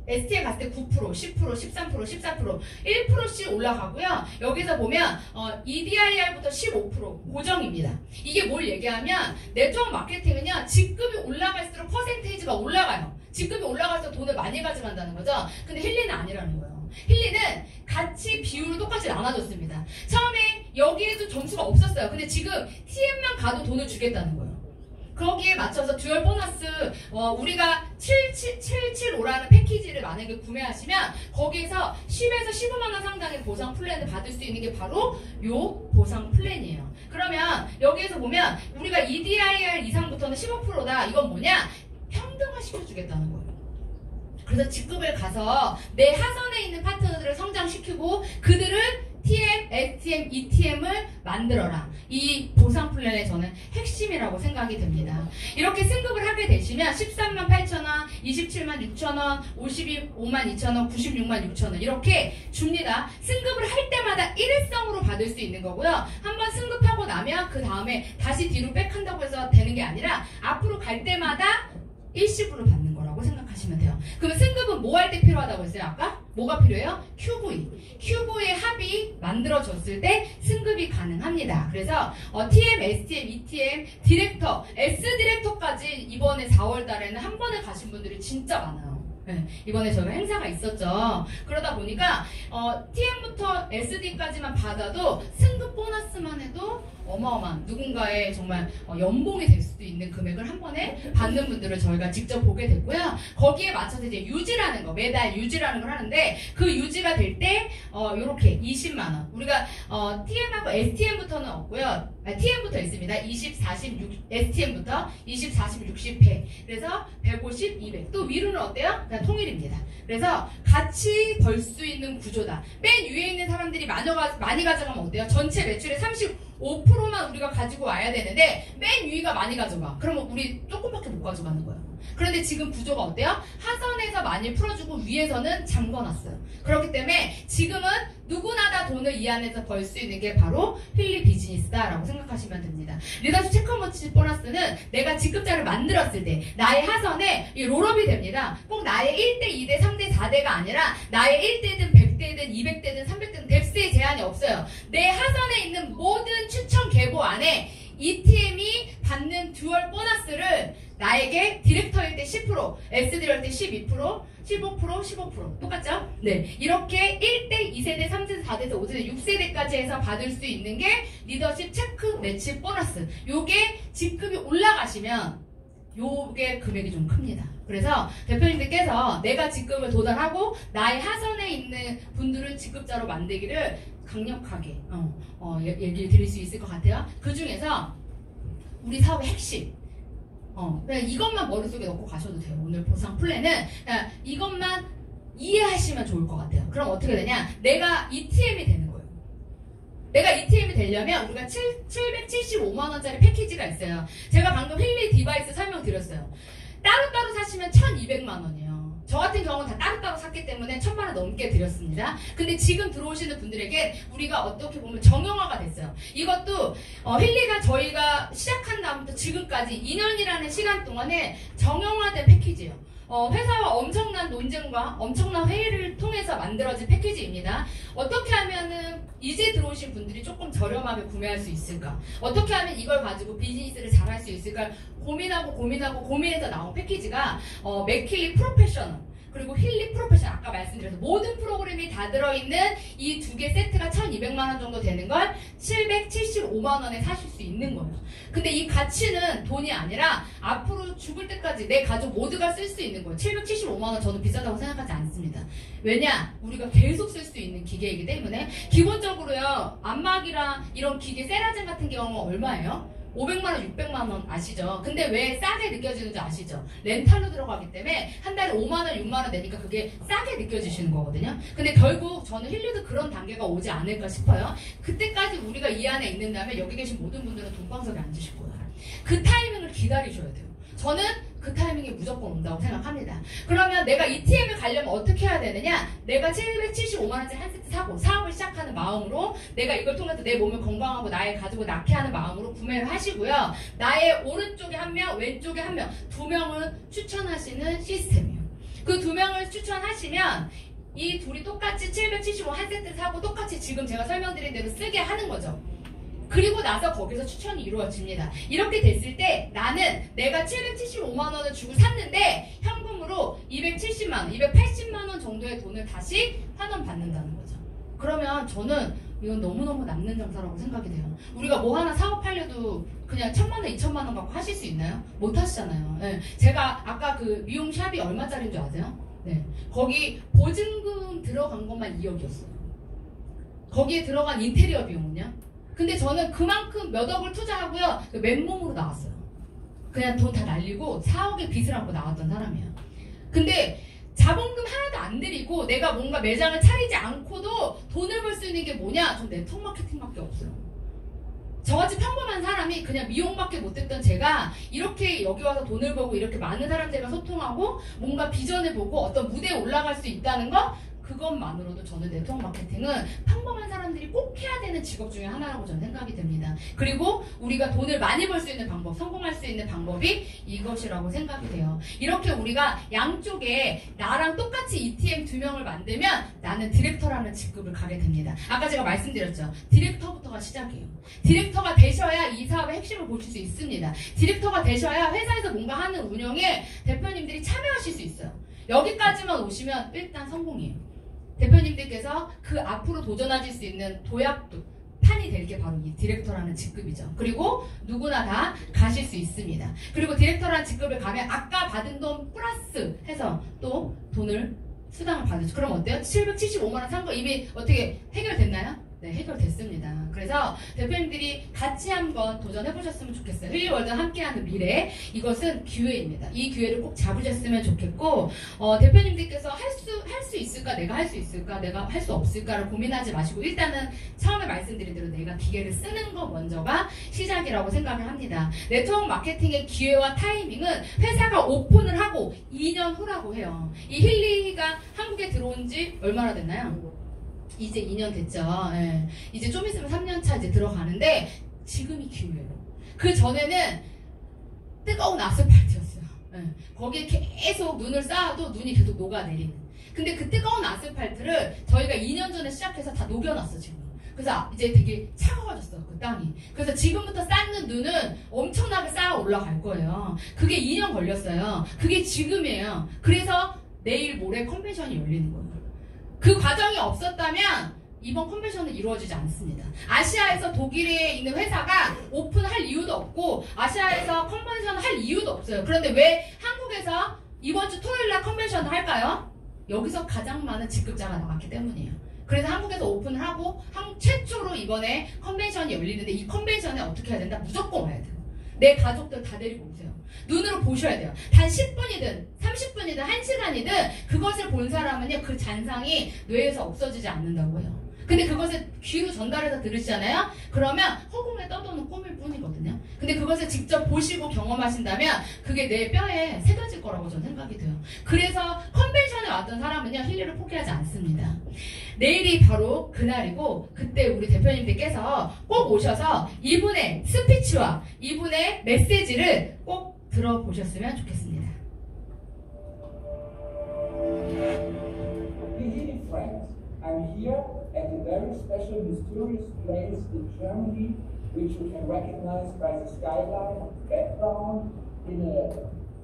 ST에 갔을 때 9%, 10%, 13%, 14%, 1%씩 올라가고요. 여기서 보면 EDIR부터 15% 고정입니다. 이게 뭘 얘기하면 네트워크 마케팅은요. 직급이 올라갈수록 퍼센테이지가 올라가요. 직급이 올라갈수록 돈을 많이 가져간다는 거죠. 근데 힐리는 아니라는 거예요. 힐리는 같이 비율을 똑같이 나눠줬습니다. 처음에 여기에도 점수가 없었어요. 근데 지금 TM만 가도 돈을 주겠다는 거예요. 거기에 맞춰서 듀얼 보너스 우리가 7775라는 패키지를 만약에 구매하시면 거기에서 10에서 15만원 상당의 보상 플랜을 받을 수 있는 게 바로 요 보상 플랜이에요. 그러면 여기에서 보면 우리가 EDIR 이상부터는 15%다. 이건 뭐냐? 평등화 시켜주겠다는 거예요. 그래서 직급을 가서 내 하선에 있는 파트너들을 성장시키고 그들을 TM, STM, ETM을 만들어라. 이 보상 플랜의 저는 핵심이라고 생각이 됩니다. 이렇게 승급을 하게 되시면 13만 8천원, 27만 6천원, 55만 2천원, 96만 6천원 이렇게 줍니다. 승급을 할 때마다 일회성으로 받을 수 있는 거고요. 한번 승급하고 나면 그 다음에 다시 뒤로 백한다고 해서 되는 게 아니라 앞으로 갈 때마다 일시불로 받는 거라고 생각하시면 돼요. 그럼 승급은 뭐 할 때 필요하다고 했어요? 아까? 뭐가 필요해요? QV. QV의 합이 만들어졌을 때 승급이 가능합니다. 그래서 TM, STM, ETM, 디렉터, S 디렉터까지 이번에 4월 달에는 한 번에 가신 분들이 진짜 많아요. 네, 이번에 저희가 행사가 있었죠. 그러다 보니까 TM부터 SD까지만 받아도 승급 보너스만 해도 어마어마한 누군가의 정말 연봉이 될 수도 있는 금액을 한 번에 받는 분들을 저희가 직접 보게 됐고요. 거기에 맞춰서 이제 유지라는 거, 매달 유지라는 걸 하는데 그 유지가 될 때 요렇게 20만 원. 우리가 TM하고 STM부터는 없고요. TM부터 있습니다. 20, 40, 60, STM부터 20, 40, 60회. 그래서 150, 200. 또 위로는 어때요? 그냥 통일입니다. 그래서 같이 벌 수 있는 구조다. 맨 위에 있는 사람들이 많이 가져가면 어때요? 전체 매출의 35%만 우리가 가지고 와야 되는데 맨 위가 많이 가져가. 그러면 우리 조금밖에 못 가져가는 거예요. 그런데 지금 구조가 어때요? 하선에서 많이 풀어주고 위에서는 잠궈놨어요. 그렇기 때문에 지금은 누구나 다 돈을 이 안에서 벌 수 있는 게 바로 휠리 비즈니스다라고 생각하시면 됩니다. 리더십 체크머치 보너스는 내가 직급자를 만들었을 때 나의 하선에 이 롤업이 됩니다. 꼭 나의 1대, 2대, 3대, 4대가 아니라 나의 1대든 100대든 200대든 300대든 뎁스의 제한이 없어요. 내 하선에 있는 모든 추천 계보 안에 ETM이 받는 듀얼 보너스를 나에게 디렉터일 때 10%, SD일 때 12%, 15%, 15% 똑같죠? 네, 이렇게 1대, 2세대, 3세대, 4세대, 5세대, 6세대까지 해서 받을 수 있는 게 리더십 체크 매치 보너스. 요게 직급이 올라가시면 요게 금액이 좀 큽니다. 그래서 대표님들께서 내가 직급을 도달하고 나의 하선에 있는 분들을 직급자로 만들기를 강력하게 얘기를 드릴 수 있을 것 같아요. 그 중에서 우리 사업의 핵심 그냥 이것만 머릿속에 넣고 가셔도 돼요. 오늘 보상 플랜은 그냥 이것만 이해하시면 좋을 것 같아요. 그럼 어떻게 되냐? 내가 ETM이 되는 거예요. 내가 ETM이 되려면 우리가 775만원짜리 패키지가 있어요. 제가 방금 힐리 디바이스 설명드렸어요. 따로따로 사시면 1200만원이에요. 저 같은 경우는 다 따로따로 샀기 때문에 1000만원 넘게 드렸습니다. 근데 지금 들어오시는 분들에게 우리가 어떻게 보면 정형화가 됐어요. 이것도 힐리가 저희가 시작한 다음부터 지금까지 2년이라는 시간 동안에 정형화된 패키지예요. 회사와 엄청난 논쟁과 엄청난 회의를 통해서 만들어진 패키지입니다. 어떻게 하면은 이제 들어오신 분들이 조금 저렴하게 구매할 수 있을까? 어떻게 하면 이걸 가지고 비즈니스를 잘할 수 있을까? 고민해서 나온 패키지가 맥킬리 프로페셔널 그리고 힐리 프로페셔널 아까 말씀드려서 모든 프로그램이 다 들어있는 이 두 개 세트가 1200만원 정도 되는 걸 775만원에 사실 수 있는 거예요. 근데 이 가치는 돈이 아니라 앞으로 죽을 때까지 내 가족 모두가 쓸 수 있는 거예요. 775만원 저는 비싸다고 생각하지 않습니다. 왜냐? 우리가 계속 쓸 수 있는 기계이기 때문에 기본적으로요. 안마기랑 이런 기계 세라젠 같은 경우는 얼마예요? 500만원, 600만원 아시죠? 근데 왜 싸게 느껴지는지 아시죠? 렌탈로 들어가기 때문에 한 달에 5만원, 6만원 내니까 그게 싸게 느껴지시는 거거든요. 근데 결국 저는 힐리도 그런 단계가 오지 않을까 싶어요. 그때까지 우리가 이 안에 있는 다음에 여기 계신 모든 분들은 돈방석에 앉으실 거예요. 그 타이밍을 기다리셔야 돼요. 저는 그 타이밍이 무조건 온다고 생각합니다. 그러면 내가 ETM을 가려면 어떻게 해야 되느냐? 내가 775만원짜리 한 세트 사고 사업을 시작하는 마음으로 내가 이걸 통해서 내 몸을 건강하고 나의 가족을 낳게 하는 마음으로 구매를 하시고요. 나의 오른쪽에 한 명, 왼쪽에 한 명, 두 명을 추천하시는 시스템이에요. 그 두 명을 추천하시면 이 둘이 똑같이 775 한 세트 사고 똑같이 지금 제가 설명드린 대로 쓰게 하는 거죠. 그리고 나서 거기서 추천이 이루어집니다. 이렇게 됐을 때 나는 내가 775만원을 주고 샀는데 현금으로 270만원, 280만원 정도의 돈을 다시 환원받는다는 거죠. 그러면 저는 이건 너무너무 남는 장사라고 생각이 돼요. 우리가 뭐 하나 사업하려도 그냥 1000만원, 2000만원 갖고 하실 수 있나요? 못 하시잖아요. 네. 제가 아까 그 미용샵이 얼마짜리인 줄 아세요? 네. 거기 보증금 들어간 것만 2억이었어요. 거기에 들어간 인테리어 비용은요? 근데 저는 그만큼 몇 억을 투자하고요. 맨몸으로 나왔어요. 그냥 돈 다 날리고 4억의 빚을 안고 나왔던 사람이에요. 근데 자본금 하나도 안 들이고 내가 뭔가 매장을 차리지 않고도 돈을 벌 수 있는 게 뭐냐? 전 네트워크 마케팅밖에 없어요. 저같이 평범한 사람이 그냥 미용밖에 못했던 제가 이렇게 여기 와서 돈을 벌고 이렇게 많은 사람들과 소통하고 뭔가 비전을 보고 어떤 무대에 올라갈 수 있다는 거 그것만으로도 저는 네트워크 마케팅은 평범한 사람들이 꼭 해야 되는 직업 중에 하나라고 저는 생각이 됩니다. 그리고 우리가 돈을 많이 벌 수 있는 방법, 성공할 수 있는 방법이 이것이라고 생각이 돼요. 이렇게 우리가 양쪽에 나랑 똑같이 ETM 2명을 만들면 나는 디렉터라는 직급을 가게 됩니다. 아까 제가 말씀드렸죠. 디렉터부터가 시작이에요. 디렉터가 되셔야 이 사업의 핵심을 보실 수 있습니다. 디렉터가 되셔야 회사에서 뭔가 하는 운영에 대표님들이 참여하실 수 있어요. 여기까지만 오시면 일단 성공이에요. 대표님들께서 그 앞으로 도전하실 수 있는 판이 될 게 바로 이 디렉터라는 직급이죠. 그리고 누구나 다 가실 수 있습니다. 그리고 디렉터라는 직급을 가면 아까 받은 돈 플러스 해서 또 수당을 받으죠. 그럼 어때요? 775만 원 산 거 이미 어떻게 해결됐나요? 네, 해결됐습니다. 그래서 대표님들이 같이 한번 도전해보셨으면 좋겠어요. 힐리월드 함께하는 미래, 이것은 기회입니다. 이 기회를 꼭 잡으셨으면 좋겠고, 대표님들께서 할 수 있을까, 내가 할 수 있을까, 내가 할 수 없을까를 고민하지 마시고, 일단은 처음에 말씀드린 대로 내가 기계를 쓰는 것 먼저가 시작이라고 생각을 합니다. 네트워크 마케팅의 기회와 타이밍은 회사가 오픈을 하고 2년 후라고 해요. 이 힐리가 한국에 들어온 지 얼마나 됐나요? 이제 2년 됐죠. 예. 이제 좀 있으면 3년차 이제 들어가는데 지금이 기회예요. 그 전에는 뜨거운 아스팔트였어요. 예. 거기에 계속 눈을 쌓아도 눈이 계속 녹아내리는. 근데 그 뜨거운 아스팔트를 저희가 2년 전에 시작해서 다 녹여놨어 지금. 그래서 이제 되게 차가워졌어 그 땅이. 그래서 지금부터 쌓는 눈은 엄청나게 쌓아 올라갈 거예요. 그게 2년 걸렸어요. 그게 지금이에요. 그래서 내일 모레 컨벤션이 열리는 거예요. 그 과정이 없었다면 이번 컨벤션은 이루어지지 않습니다. 아시아에서 독일에 있는 회사가 오픈할 이유도 없고 아시아에서 컨벤션을 할 이유도 없어요. 그런데 왜 한국에서 이번 주 토요일날 컨벤션을 할까요? 여기서 가장 많은 직급자가 나왔기 때문이에요. 그래서 한국에서 오픈을 하고 한국 최초로 이번에 컨벤션이 열리는데 이 컨벤션에 어떻게 해야 된다? 무조건 와야 돼요. 내 가족들 다 데리고 오세요. 눈으로 보셔야 돼요. 단 10분이든 30분이든 1시간이든 그것을 본 사람은요, 그 잔상이 뇌에서 없어지지 않는다고 해요. 근데 그것을 귀로 전달해서 들으시잖아요? 그러면 허공에 떠도는 꿈일 뿐이거든요. 근데 그것을 직접 보시고 경험하신다면 그게 내 뼈에 새겨질 거라고 저는 생각이 돼요. 그래서 컨벤션에 왔던 사람은요, 힐리를 포기하지 않습니다. 내일이 바로 그날이고 그때 우리 대표님들께서 꼭 오셔서 이분의 스피치와 이분의 메시지를 꼭 들어보셨으면 좋겠습니다. Dear friends, I'm here at a very special, mysterious place in Germany, which you can recognize by the skyline background, in a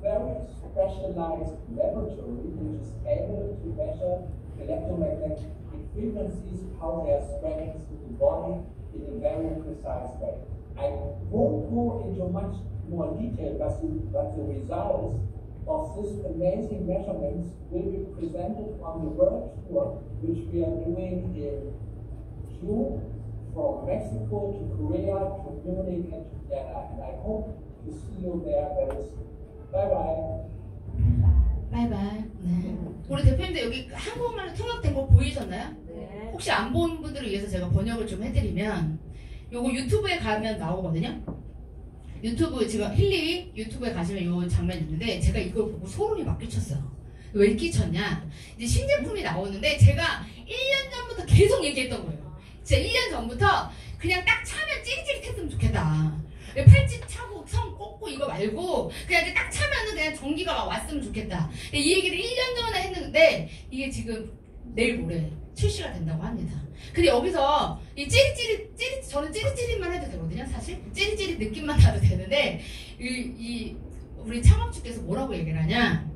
very specialized laboratory which is able to measure electromagnetic frequencies, how they are spreading through the body in a very precise way. I won't go into much more detail, but the results of this amazing measurements will be presented on the world tour, which we are doing in June, from Mexico to Korea to Munich and to Vienna. And I hope to see you there very soon. Bye bye. 바이바이. 네. 우리 대표님들 여기 한국말로 통역된 거 보이셨나요? 네. 혹시 안 본 분들을 위해서 제가 번역을 좀 해드리면 요거 유튜브에 가면 나오거든요. 유튜브 지금 힐리 유튜브에 가시면 요 장면 있는데 제가 이걸 보고 소름이 막 끼쳤어요. 왜 끼쳤냐? 이제 신제품이 나오는데 제가 1년 전부터 계속 얘기했던 거예요. 진짜 1년 전부터 그냥 딱 차면 찌릿찌릿했으면 좋겠다. 팔찌 차고 성 꽂고 이거 말고 그냥 딱 차면은 그냥 전기가 막 왔으면 좋겠다. 이 얘기를 1년 전에 했는데 이게 지금 내일 모레 출시가 된다고 합니다. 근데 여기서 이 찌릿찌릿 저는 찌릿찌릿만 해도 되거든요. 사실 찌릿찌릿 느낌만 나도 되는데 우리 창업주께서 뭐라고 얘기를 하냐,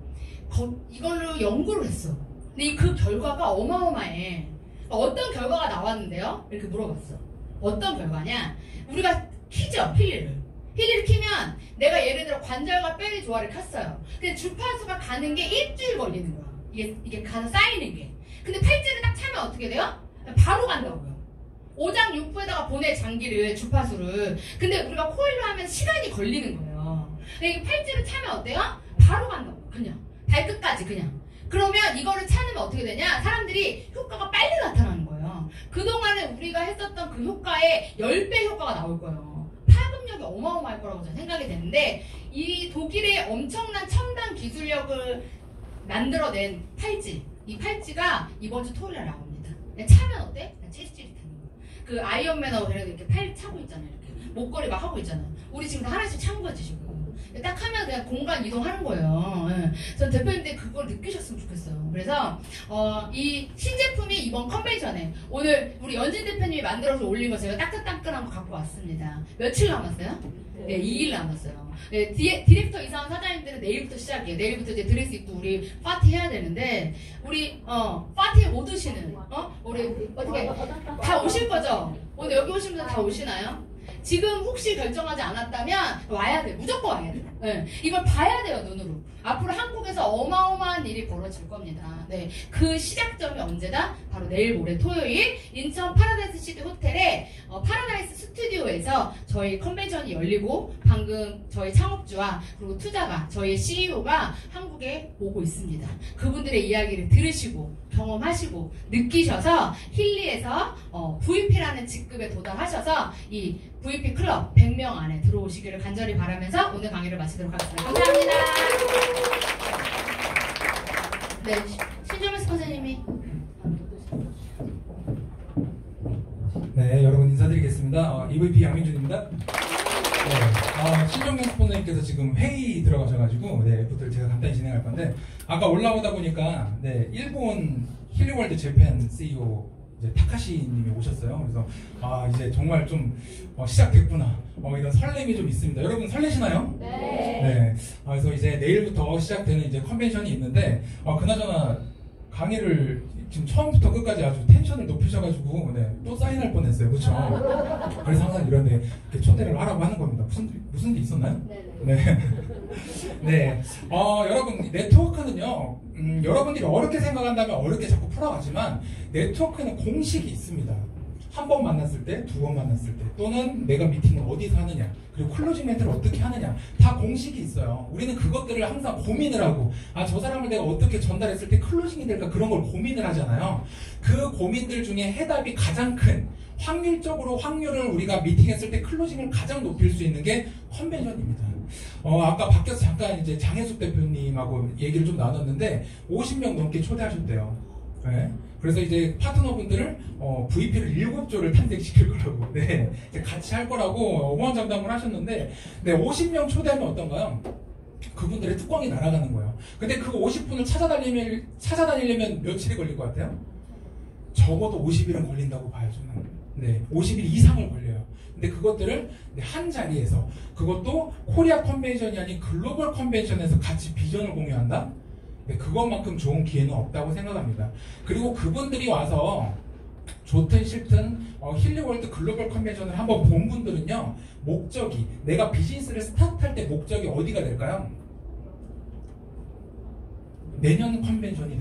이걸로 연구를 했어. 근데 그 결과가 어마어마해. 어떤 결과가 나왔는데요? 이렇게 물어봤어. 어떤 결과냐? 우리가 키죠, 힐리를 키면 내가 예를 들어 관절과 뼈의 조화를 켰어요. 근데 주파수가 가는 게 일주일 걸리는 거야. 이게 가서 쌓이는 게. 근데 팔찌를 딱 차면 어떻게 돼요? 바로 간다고요. 오장육부에다가 보내 장기를, 주파수를. 근데 우리가 코일로 하면 시간이 걸리는 거예요. 근데 이 팔찌를 차면 어때요? 바로 간다고요. 그냥 발끝까지 그냥. 그러면 이거를 차면 어떻게 되냐? 사람들이 효과가 빨리 나타나는 거예요. 그동안에 우리가 했었던 그 효과의 10배 효과가 나올 거예요. 파급력이 어마어마할 거라고 저는 생각이 되는데, 이 독일의 엄청난 첨단 기술력을 만들어낸 팔찌, 이 팔찌가 이번 주 토요일에 나옵니다. 차면 어때? 찌릿찌릿한 거. 그 아이언맨하고 이렇게 팔 차고 있잖아요. 이렇게 목걸이 막 하고 있잖아요. 우리 지금 다 하나씩 찬 거지 지금. 딱 하면 그냥 공간 이동하는 거예요. 예. 전 대표님들이 그걸 느끼셨으면 좋겠어요. 그래서 이 신제품이 이번 컨벤션에 오늘 우리 연진 대표님이 만들어서 올린 거 제가 따끈따끈한 거 갖고 왔습니다. 며칠 남았어요? 네, 2일 남았어요. 네, 디렉터 이상한 사장님들은 내일부터 시작이에요. 내일부터 이제 드레스 입고 우리 파티 해야 되는데, 우리, 파티에 못 오시는, 우리, 어떻게, 다 오실 거죠? 오늘 여기 오신 분들 다 오시나요? 지금 혹시 결정하지 않았다면 와야 돼. 무조건 와야 돼. 네, 이걸 봐야 돼요, 눈으로. 앞으로 한국에서 어마어마한 일이 벌어질 겁니다. 네, 그 시작점이 언제다? 바로 내일 모레 토요일 인천 파라다이스 시티 호텔의 파라다이스 스튜디오에서 저희 컨벤션이 열리고, 방금 저희 창업주와 그리고 투자가, 저희 CEO가 한국에 오고 있습니다. 그분들의 이야기를 들으시고 경험하시고 느끼셔서 힐리에서 VP라는 직급에 도달하셔서 이 VP 클럽 100명 안에 들어오시기를 간절히 바라면서 오늘 강의를 마치도록 하겠습니다. 감사합니다. 네, 신정현 스포츠님이. 네, 여러분 인사드리겠습니다. EVP 양민준입니다. 네, 신정현 스포츠님께서 지금 회의 들어가셔가지고, 네, 부터 제가 간단히 진행할 건데, 아까 올라오다 보니까, 네, 일본 힐리월드 재팬 CEO 이제 타카시님이 오셨어요. 그래서 이제 정말 좀 시작됐구나. 이런 설렘이 좀 있습니다. 여러분 설레시나요? 네. 네. 그래서 이제 내일부터 시작되는 이제 컨벤션이 있는데, 그나저나 강의를 지금 처음부터 끝까지 아주 텐션을 높이셔가지고, 네, 또 사인할 뻔했어요. 그렇죠? 그래서 항상 이런데 이렇게 초대를 하라고 하는 겁니다. 무슨 일 있었나요? 네. 네. 여러분, 네트워크는요, 여러분들이 어렵게 생각한다면 어렵게 자꾸 풀어가지만, 네트워크는 공식이 있습니다. 한 번 만났을 때, 두 번 만났을 때, 또는 내가 미팅을 어디서 하느냐, 그리고 클로징 멘트를 어떻게 하느냐, 다 공식이 있어요. 우리는 그것들을 항상 고민을 하고, 저 사람을 내가 어떻게 전달했을 때 클로징이 될까, 그런 걸 고민을 하잖아요. 그 고민들 중에 해답이 가장 큰, 확률을 우리가 미팅했을 때 클로징을 가장 높일 수 있는 게 컨벤션입니다. 아까 밖에서 잠깐 이제 장혜숙 대표님하고 얘기를 좀 나눴는데 50명 넘게 초대하셨대요. 네. 그래서 이제 파트너분들을 VP를 7조를 탄생시킬 거라고, 네, 이제 같이 할 거라고 호언장담을 하셨는데, 네, 50명 초대하면 어떤가요? 그분들의 뚜껑이 날아가는 거예요. 근데 그 50분을 찾아다니려면 며칠이 걸릴 것 같아요? 적어도 50일은 걸린다고 봐요, 저는. 네, 50일 이상을 걸려요. 근데 그것들을 한 자리에서, 그것도 코리아 컨벤션이 아닌 글로벌 컨벤션에서 같이 비전을 공유한다? 네, 그것만큼 좋은 기회는 없다고 생각합니다. 그리고 그분들이 와서 좋든 싫든 힐리월드 글로벌 컨벤션을 한번 본 분들은요, 목적이, 내가 비즈니스를 스타트할 때 목적이 어디가 될까요? 내년 컨벤션이